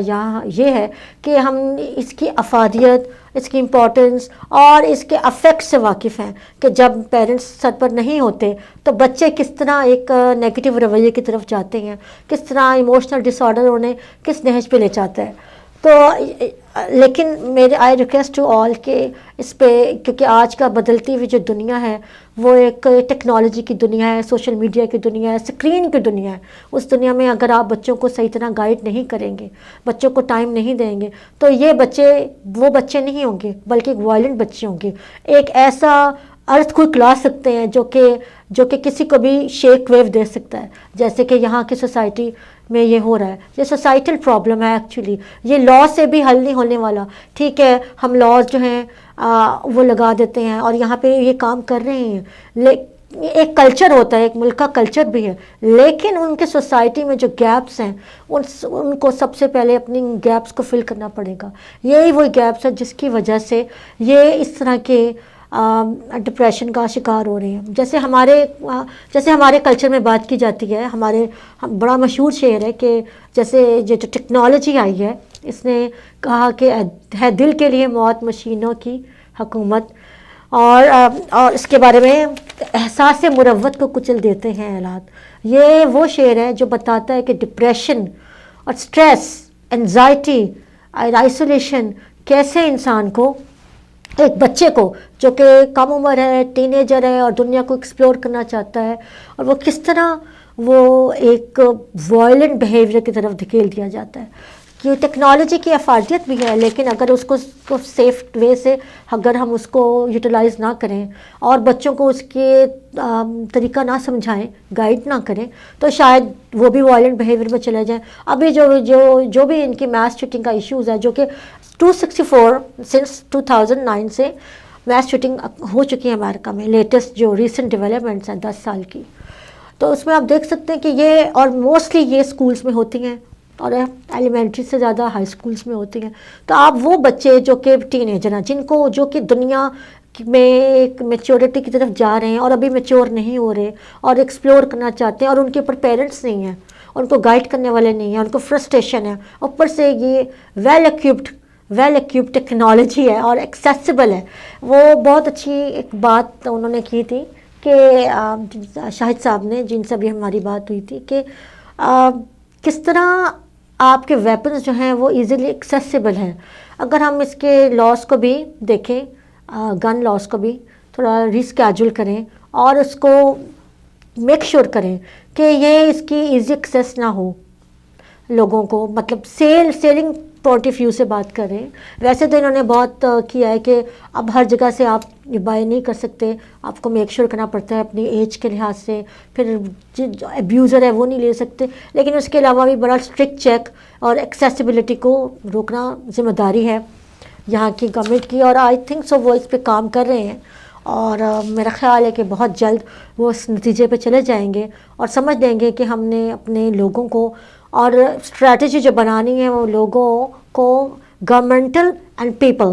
یہ ہے کہ ہم اس کی افادیت، اس کی امپورٹنس اور اس کے افیکٹ سے واقف ہیں کہ جب پیرنٹس سر پر نہیں ہوتے تو بچے کس طرح ایک نیگیٹو رویے کی طرف جاتے ہیں، کس طرح ایموشنل ڈس آرڈر انہیں کس نہج پہ لے جاتا ہے. تو لیکن میرے آئی ریکویسٹ ٹو آل کہ اس پہ، کیونکہ آج کا بدلتی ہوئی جو دنیا ہے وہ ایک ٹیکنالوجی کی دنیا ہے، سوشل میڈیا کی دنیا ہے، اسکرین کی دنیا ہے. اس دنیا میں اگر آپ بچوں کو صحیح طرح گائیڈ نہیں کریں گے، بچوں کو ٹائم نہیں دیں گے تو یہ بچے وہ بچے نہیں ہوں گے بلکہ ایک وائلنٹ بچے ہوں گے. ایک ایسا ارتھ کوئک لا سکتے ہیں جو کہ کسی کو بھی شیک ویو دے سکتا ہے، جیسے کہ یہاں کی سوسائٹی میں یہ ہو رہا ہے. یہ سوسائٹل پرابلم ہے ایکچولی، یہ لا سے بھی حل نہیں ہونے والا. ٹھیک ہے ہم لاز جو ہیں وہ لگا دیتے ہیں اور یہاں پہ یہ کام کر رہے ہیں، ایک کلچر ہوتا ہے، ایک ملک کا کلچر بھی ہے، لیکن ان کے سوسائٹی میں جو گیپس ہیں ان کو سب سے پہلے اپنی گیپس کو فل کرنا پڑے گا. یہی وہی گیپس ہے جس کی وجہ سے یہ اس طرح کے ڈپریشن کا شکار ہو رہے ہیں. جیسے ہمارے کلچر میں بات کی جاتی ہے، ہمارے بڑا مشہور شعر ہے کہ جیسے یہ جو ٹیکنالوجی آئی ہے اس نے کہا کہ ہے دل کے لیے موت مشینوں کی حکومت، اور اس کے بارے میں احساس مروت کو کچل دیتے ہیں آلات. یہ وہ شعر ہے جو بتاتا ہے کہ ڈپریشن اور سٹریس، انزائٹی اور آئسولیشن کیسے انسان کو، ایک بچے کو جو کہ کم عمر ہے، ٹین ایجر ہے اور دنیا کو ایکسپلور کرنا چاہتا ہے، اور وہ کس طرح وہ ایک وائلنٹ بیہیویئر کی طرف دھکیل دیا جاتا ہے. کہ ٹیکنالوجی کی افادیت بھی ہے، لیکن اگر اس کو سیف وے سے اگر ہم اس کو یوٹیلائز نہ کریں اور بچوں کو اس کے طریقہ نہ سمجھائیں، گائیڈ نہ کریں تو شاید وہ بھی وائلنٹ بیہیویئر میں چلے جائیں. ابھی جو بھی ان کی میس شوٹنگ کا ایشوز ہے، جو کہ 264 سنس 2009 سے میس شوٹنگ ہو چکی ہے امریکہ میں، لیٹسٹ جو ریسنٹ ڈیولپمنٹس ہیں 10 سال کی، تو اس میں آپ دیکھ سکتے ہیں کہ یہ، اور موسٹلی یہ اسکولس میں ہوتی ہیں اور ایلیمنٹری سے زیادہ ہائی اسکولس میں ہوتی ہیں. تو آپ وہ بچے جو کہ ٹین ایجر ہیں، جو کہ دنیا میں ایک میچورٹی کی طرف جا رہے ہیں اور ابھی میچور نہیں ہو رہے اور ایکسپلور کرنا چاہتے ہیں، اور ان کے اوپر پیرنٹس نہیں ہیں، ان کو گائیڈ کرنے والے نہیں ہیں، ان کو فرسٹریشن ہے، اوپر سے یہ ویل اکوپڈ ٹیکنالوجی ہے اور ایکسیسیبل ہے. وہ بہت اچھی ایک بات انہوں نے کی تھی کہ شاہد صاحب نے، جن سے بھی ہماری بات ہوئی تھی، کہ کس طرح آپ کے ویپنز جو ہیں وہ ایزیلی ایکسیسیبل ہیں. اگر ہم اس کے لاس کو بھی دیکھیں، گن لاس کو بھی تھوڑا ریسکیجول کریں اور اس کو میک شور کریں کہ یہ اس کی ایزی ایکسیس نہ ہو لوگوں کو، مطلب سیلنگ پوائنٹ آف ویو سے بات کر رہے ہیں. ویسے تو انہوں نے بہت کیا ہے کہ اب ہر جگہ سے آپ بائی نہیں کر سکتے، آپ کو میک شور کرنا پڑتا ہے اپنی ایج کے لحاظ سے، پھر جو ابیوزر ہے وہ نہیں لے سکتے، لیکن اس کے علاوہ بھی بڑا اسٹرکٹ چیک اور ایکسیسیبلٹی کو روکنا ذمہ داری ہے یہاں کی گورنمنٹ کی, اور آئی تھنک سو وہ اس پہ کام کر رہے ہیں, اور میرا خیال ہے کہ بہت جلد وہ اس نتیجے پہ چلے جائیں گے اور سمجھ لیں گے کہ ہم نے اپنے لوگوں کو, اور اسٹریٹجی جو بنانی ہے وہ لوگوں کو governmental and people,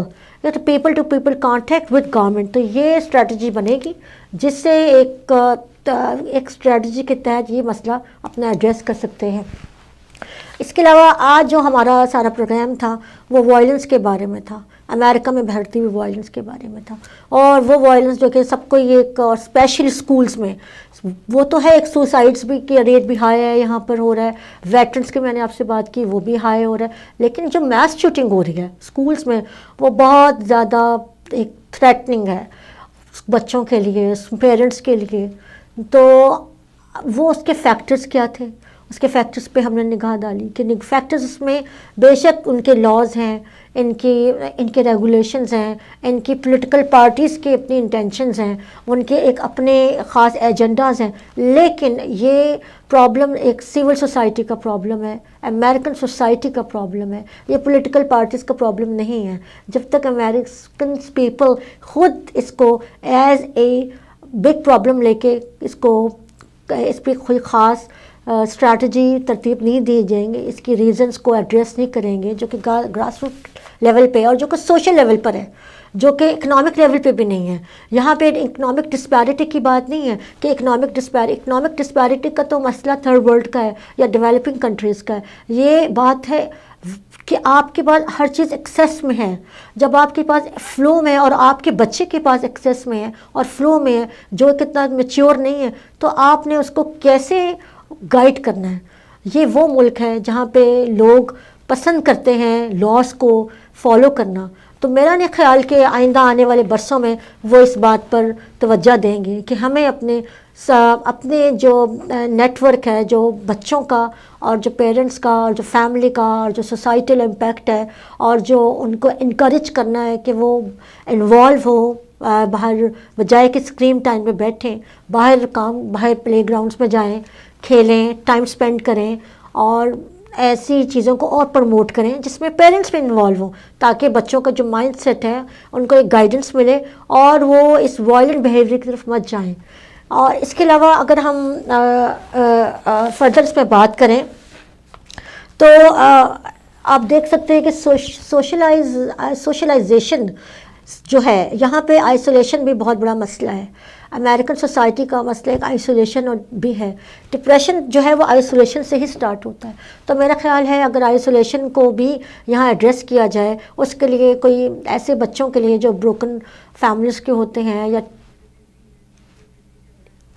people to people contact with government, تو یہ اسٹریٹجی بنے گی جس سے ایک اسٹریٹجی کے تحت یہ مسئلہ اپنا ایڈریس کر سکتے ہیں. اس کے علاوہ آج جو ہمارا سارا پروگرام تھا وہ وائلنس کے بارے میں تھا, امریکہ میں بڑھتی ہوئی وائلنس کے بارے میں تھا, اور وہ وائلنس جو کہ سب کو ایک, اور اسپیشلی اسکولس میں وہ تو ہے, ایک سوسائڈس بھی کے ریٹ بھی ہائی ہے یہاں پر ہو رہا ہے, ویٹرنس کی میں نے آپ سے بات کی وہ بھی ہائی ہو رہا ہے, لیکن جو میس شوٹنگ ہو رہی ہے اسکولس میں وہ بہت زیادہ ایک تھریٹننگ ہے بچوں کے لیے, پیرنٹس کے لیے. تو وہ اس کے فیکٹرز کیا تھے, اس کے فیکٹرز پہ ہم نے نگاہ ڈالی کہ فیکٹرز اس میں بے شک ان کے لاز ہیں, ان کے ریگولیشنز ہیں, ان کی پولیٹیکل پارٹیز کے اپنی انٹینشنز ہیں, ان کے ایک اپنے خاص ایجنڈاز ہیں, لیکن یہ پرابلم ایک سول سوسائٹی کا پرابلم ہے, امریکن سوسائٹی کا پرابلم ہے, یہ پولیٹیکل پارٹیز کا پرابلم نہیں ہے. جب تک امریکن پیپل خود اس کو ایز اے بگ پرابلم لے کے اس پہ کوئی خاص اسٹریٹجی ترتیب نہیں دیے جائیں گے, اس کی ریزنز کو ایڈریس نہیں کریں گے, جو کہ گراس روٹ لیول پہ اور جو کہ سوشل لیول پر ہے, جو کہ اکنامک لیول پہ بھی نہیں ہے. یہاں پہ اکنامک ڈسپیرٹی کی بات نہیں ہے کہ اکنامک ڈسپیرٹی کا تو مسئلہ تھرڈ ورلڈ کا ہے یا ڈیولپنگ کنٹریز کا ہے. یہ بات ہے کہ آپ کے پاس ہر چیز ایکسیس میں ہے. جب آپ کے پاس فلو میں اور آپ کے بچے کے پاس ایکسیس میں ہے اور فلو میں ہے, جو کتنا میچور نہیں ہے, تو آپ نے اس کو کیسے گائیڈ کرنا ہے. یہ وہ ملک ہے جہاں پہ لوگ پسند کرتے ہیں لاس کو فالو کرنا. تو میرا نہیں خیال کہ آئندہ آنے والے برسوں میں وہ اس بات پر توجہ دیں گے کہ ہمیں اپنے جو نیٹ ورک ہے, جو بچوں کا اور جو پیرنٹس کا اور جو فیملی کا اور جو سوسائٹل امپیکٹ ہے, اور جو ان کو انکریج کرنا ہے کہ وہ انوالو ہو باہر, بجائے کہ اسکرین ٹائم پہ بیٹھیں, باہر پلے گراؤنڈس میں جائیں, کھیلیں, ٹائم سپینڈ کریں, اور ایسی چیزوں کو اور پروموٹ کریں جس میں پیرنٹس بھی انوالو ہوں, تاکہ بچوں کا جو مائنڈ سیٹ ہے ان کو ایک گائیڈنس ملے اور وہ اس وائلنٹ بیہیویئر کی طرف مت جائیں. اور اس کے علاوہ اگر ہم فردر اس پہ بات کریں تو آپ دیکھ سکتے ہیں کہ سوشلائزیشن جو ہے یہاں پہ آئسولیشن بھی بہت بڑا مسئلہ ہے. امریکن سوسائٹی کا مسئلہ ایک آئسولیشن بھی ہے. ڈپریشن جو ہے وہ آئسولیشن سے ہی سٹارٹ ہوتا ہے. تو میرا خیال ہے اگر آئسولیشن کو بھی یہاں ایڈریس کیا جائے, اس کے لیے کوئی ایسے بچوں کے لیے جو بروکن فیملیز کے ہوتے ہیں, یا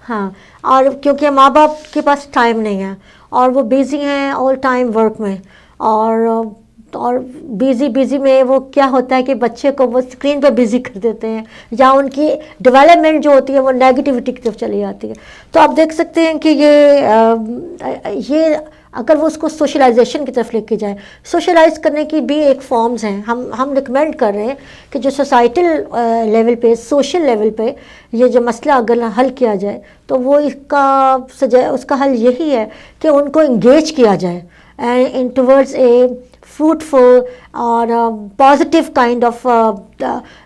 ہاں, اور کیونکہ ماں باپ کے پاس ٹائم نہیں ہے اور وہ بیزی ہیں آل ٹائم ورک میں, اور بیزی میں وہ کیا ہوتا ہے کہ بچے کو وہ اسکرین پہ بیزی کر دیتے ہیں, یا ان کی ڈیولپمنٹ جو ہوتی ہے وہ نیگیٹیوٹی کی طرف چلی جاتی ہے. تو آپ دیکھ سکتے ہیں کہ یہ اگر وہ اس کو سوشلائزیشن کی طرف لے کے جائیں, سوشلائز کرنے کی بھی ایک فارمز ہیں. ہم ریکمینڈ کر رہے ہیں کہ جو سوسائٹل لیول پہ, سوشل لیول پہ یہ جو مسئلہ اگر حل کیا جائے تو وہ اس کا حل یہی ہے کہ ان کو انگیج کیا جائے ان ٹورڈز اے فروٹفل اور پازیٹیو کائنڈ آف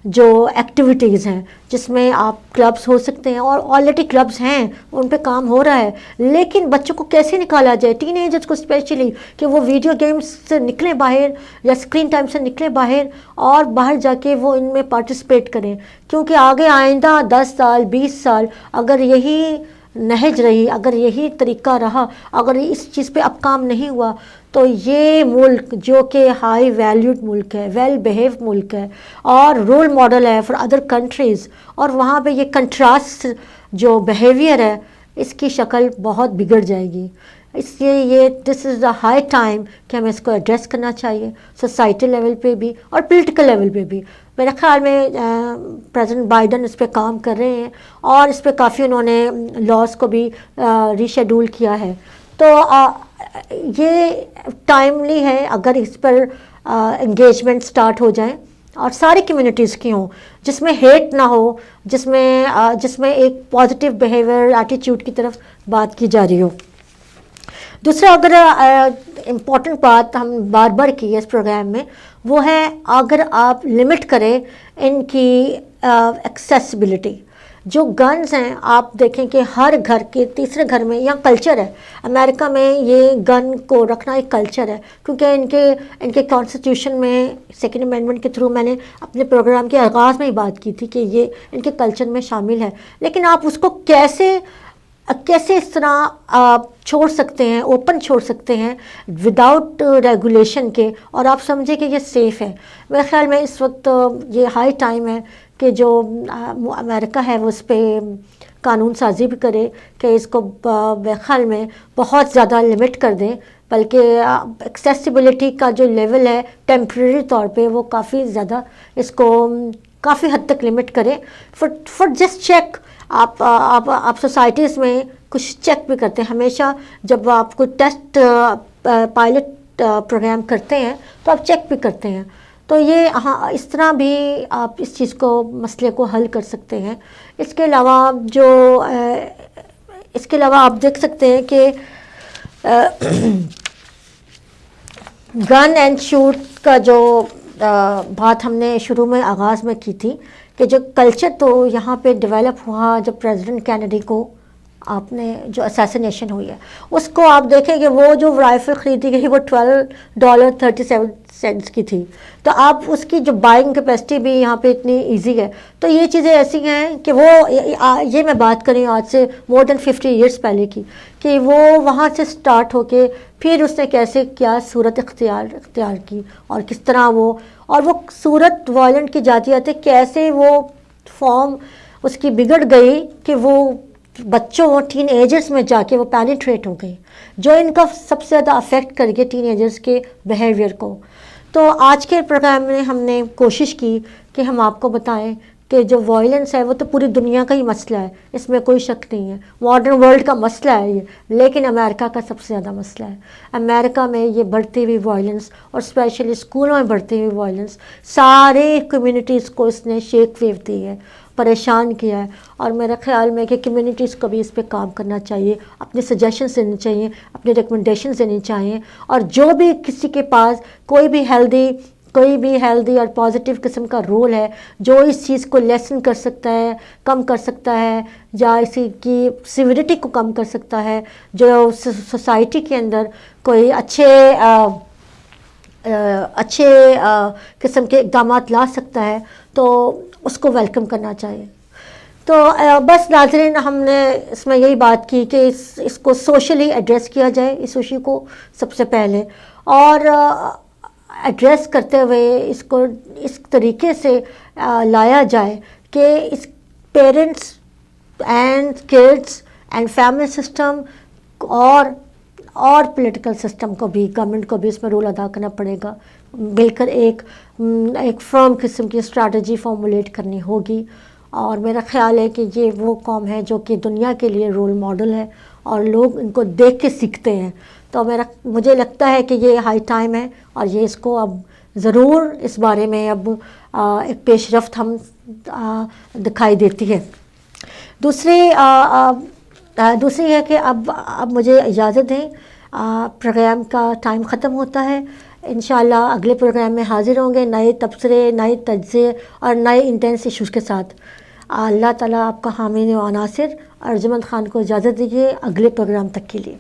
جو ایکٹیویٹیز ہیں, جس میں آپ کلبس ہو سکتے ہیں, اور آلریڈی کلبس ہیں, ان پہ کام ہو رہا ہے. لیکن بچوں کو کیسے نکالا جائے, ٹین ایجرس کو اسپیشلی, کہ وہ ویڈیو گیمز سے نکلیں باہر یا اسکرین ٹائم سے نکلیں باہر, اور باہر جا کے وہ ان میں پارٹیسپیٹ کریں. کیونکہ آگے آئندہ 10 سال 20 سال اگر یہی نہج رہی, اگر یہی طریقہ رہا, اگر اس چیز پہ اب کام نہیں ہوا, تو یہ ملک جو کہ ہائی ویلیوڈ ملک ہے, ویل بیہیوڈ ملک ہے, اور رول ماڈل ہے فار ادر کنٹریز, اور وہاں پہ یہ کنٹراسٹ جو بیہیویئر ہے اس کی شکل بہت بگڑ جائے گی. اس لیے یہ دس از دا ہائی ٹائم کہ ہمیں اس کو ایڈریس کرنا چاہیے, سوسائٹی لیول پہ بھی اور پولیٹیکل لیول پہ بھی. میرے خیال میں پریزیڈنٹ بائیڈن اس پہ کام کر رہے ہیں, اور اس پہ کافی انہوں نے لاس کو بھی ریشیڈول کیا ہے. تو یہ ٹائملی ہے اگر اس پر انگیجمنٹ سٹارٹ ہو جائیں, اور ساری کمیونٹیز کی ہوں, جس میں ہیٹ نہ ہو, جس میں ایک پازیٹیو بیہیویئر ایٹیٹیوڈ کی طرف بات کی جا رہی ہو. دوسرا اگر امپورٹنٹ بات ہم بار بار کی ہے اس پروگرام میں, وہ ہے اگر آپ لمٹ کریں ان کی ایکسیسبلٹی. جو گنز ہیں آپ دیکھیں کہ ہر گھر کے تیسرے گھر میں یہاں کلچر ہے. امریکہ میں یہ گن کو رکھنا ایک کلچر ہے, کیونکہ ان کے کانسٹیٹیوشن میں سیکنڈ امینڈمنٹ کے تھرو میں نے اپنے پروگرام کے آغاز میں ہی بات کی تھی کہ یہ ان کے کلچر میں شامل ہے. لیکن آپ اس کو کیسے اس طرح چھوڑ سکتے ہیں, اوپن چھوڑ سکتے ہیں وداؤٹ ریگولیشن کے, اور آپ سمجھیں کہ یہ سیف ہے. میرے خیال میں اس وقت یہ ہائی ٹائم ہے کہ جو امریکہ ہے وہ اس پہ قانون سازی بھی کرے کہ اس کو میرے خیال میں بہت زیادہ لمٹ کر دیں, بلکہ ایکسیسیبلٹی کا جو لیول ہے ٹیمپریری طور پہ وہ کافی زیادہ اس کو کافی حد تک لمٹ کرے. فار جسٹ چیک آپ سوسائٹیز میں کچھ چیک بھی کرتے ہیں ہمیشہ. جب آپ کو ٹیسٹ پائلٹ پروگرام کرتے ہیں تو آپ چیک بھی کرتے ہیں. تو یہ ہاں اس طرح بھی آپ اس چیز کو مسئلے کو حل کر سکتے ہیں. اس کے علاوہ آپ دیکھ سکتے ہیں کہ گن اینڈ شوٹ کا جو بات ہم نے شروع میں آغاز میں کی تھی کہ جو کلچر تو یہاں پہ ڈیولپ ہوا جب پریزیڈنٹ کینیڈی کو آپ نے جو اسیسینیشن ہوئی ہے, اس کو آپ دیکھیں کہ وہ جو رائفل خریدی گئی وہ $12.37 کی تھی. تو آپ اس کی جو بائنگ کیپیسٹی بھی یہاں پہ اتنی ایزی ہے. تو یہ چیزیں ایسی ہیں کہ وہ یہ میں بات کریں آج سے مور دین 50 ایئرس پہلے کی, کہ وہ وہاں سے سٹارٹ ہو کے پھر اس نے کیسے کیا صورت اختیار کی, اور کس طرح وہ صورت وائلنٹ کی جاتی آتی کیسے وہ فارم اس کی بگڑ گئی کہ وہ بچوں ٹین ایجرز میں جا کے وہ پینیٹریٹ ہو گئی, جو ان کا سب سے زیادہ افیکٹ کر گیا ٹین ایجرز کے بیہیویئر کو. تو آج کے پروگرام میں ہم نے کوشش کی کہ ہم آپ کو بتائیں کہ جو وائلنس ہے وہ تو پوری دنیا کا ہی مسئلہ ہے, اس میں کوئی شک نہیں ہے, ماڈرن ورلڈ کا مسئلہ ہے یہ, لیکن امریکہ کا سب سے زیادہ مسئلہ ہے. امریکہ میں یہ بڑھتی ہوئی وائلنس اور اسپیشلی اسکولوں میں بڑھتی ہوئی وائلنس سارے کمیونٹیز کو اس نے شیک ویو دی ہے, پریشان کیا ہے. اور میرے خیال میں کہ کمیونٹیز کو بھی اس پہ کام کرنا چاہیے, اپنے سجیشنز دینے چاہیے, اپنے ریکمنڈیشنز دینی چاہیے, اور جو بھی کسی کے پاس کوئی بھی ہیلدی اور پازیٹیو قسم کا رول ہے جو اس چیز کو لیسن کر سکتا ہے, کم کر سکتا ہے, یا اسی کی سیوریٹی کو کم کر سکتا ہے, جو سوسائٹی کے اندر کوئی اچھے قسم کے اقدامات لا سکتا ہے, تو اس کو ویلکم کرنا چاہیے. تو بس ناظرین, ہم نے اس میں یہی بات کی کہ اس کو سوشلی ایڈریس کیا جائے, اس ایشو کو سب سے پہلے, اور ایڈریس کرتے ہوئے اس کو اس طریقے سے لایا جائے کہ اس parents and kids and family system اور پولیٹیکل سسٹم کو بھی, گورنمنٹ کو بھی اس میں رول ادا کرنا پڑے گا. مل کر ایک فرم قسم کی اسٹریٹجی فارمولیٹ کرنی ہوگی. اور میرا خیال ہے کہ یہ وہ قوم ہے جو کہ دنیا کے لیے رول ماڈل ہے اور لوگ ان کو دیکھ کے سیکھتے ہیں. تو مجھے لگتا ہے کہ یہ ہائی ٹائم ہے, اور یہ اس کو اب ضرور اس بارے میں اب ایک پیش رفت ہم دکھائی دیتی ہے. دوسری ہے کہ اب مجھے اجازت دیں, پروگرام کا ٹائم ختم ہوتا ہے. انشاءاللہ اگلے پروگرام میں حاضر ہوں گے نئے تبصرے, نئے تجزیے اور نئے انٹینس ایشوز کے ساتھ. اللہ تعالیٰ آپ کا حامی و ناصر. ارجمند خان کو اجازت دیجیے اگلے پروگرام تک کے لیے.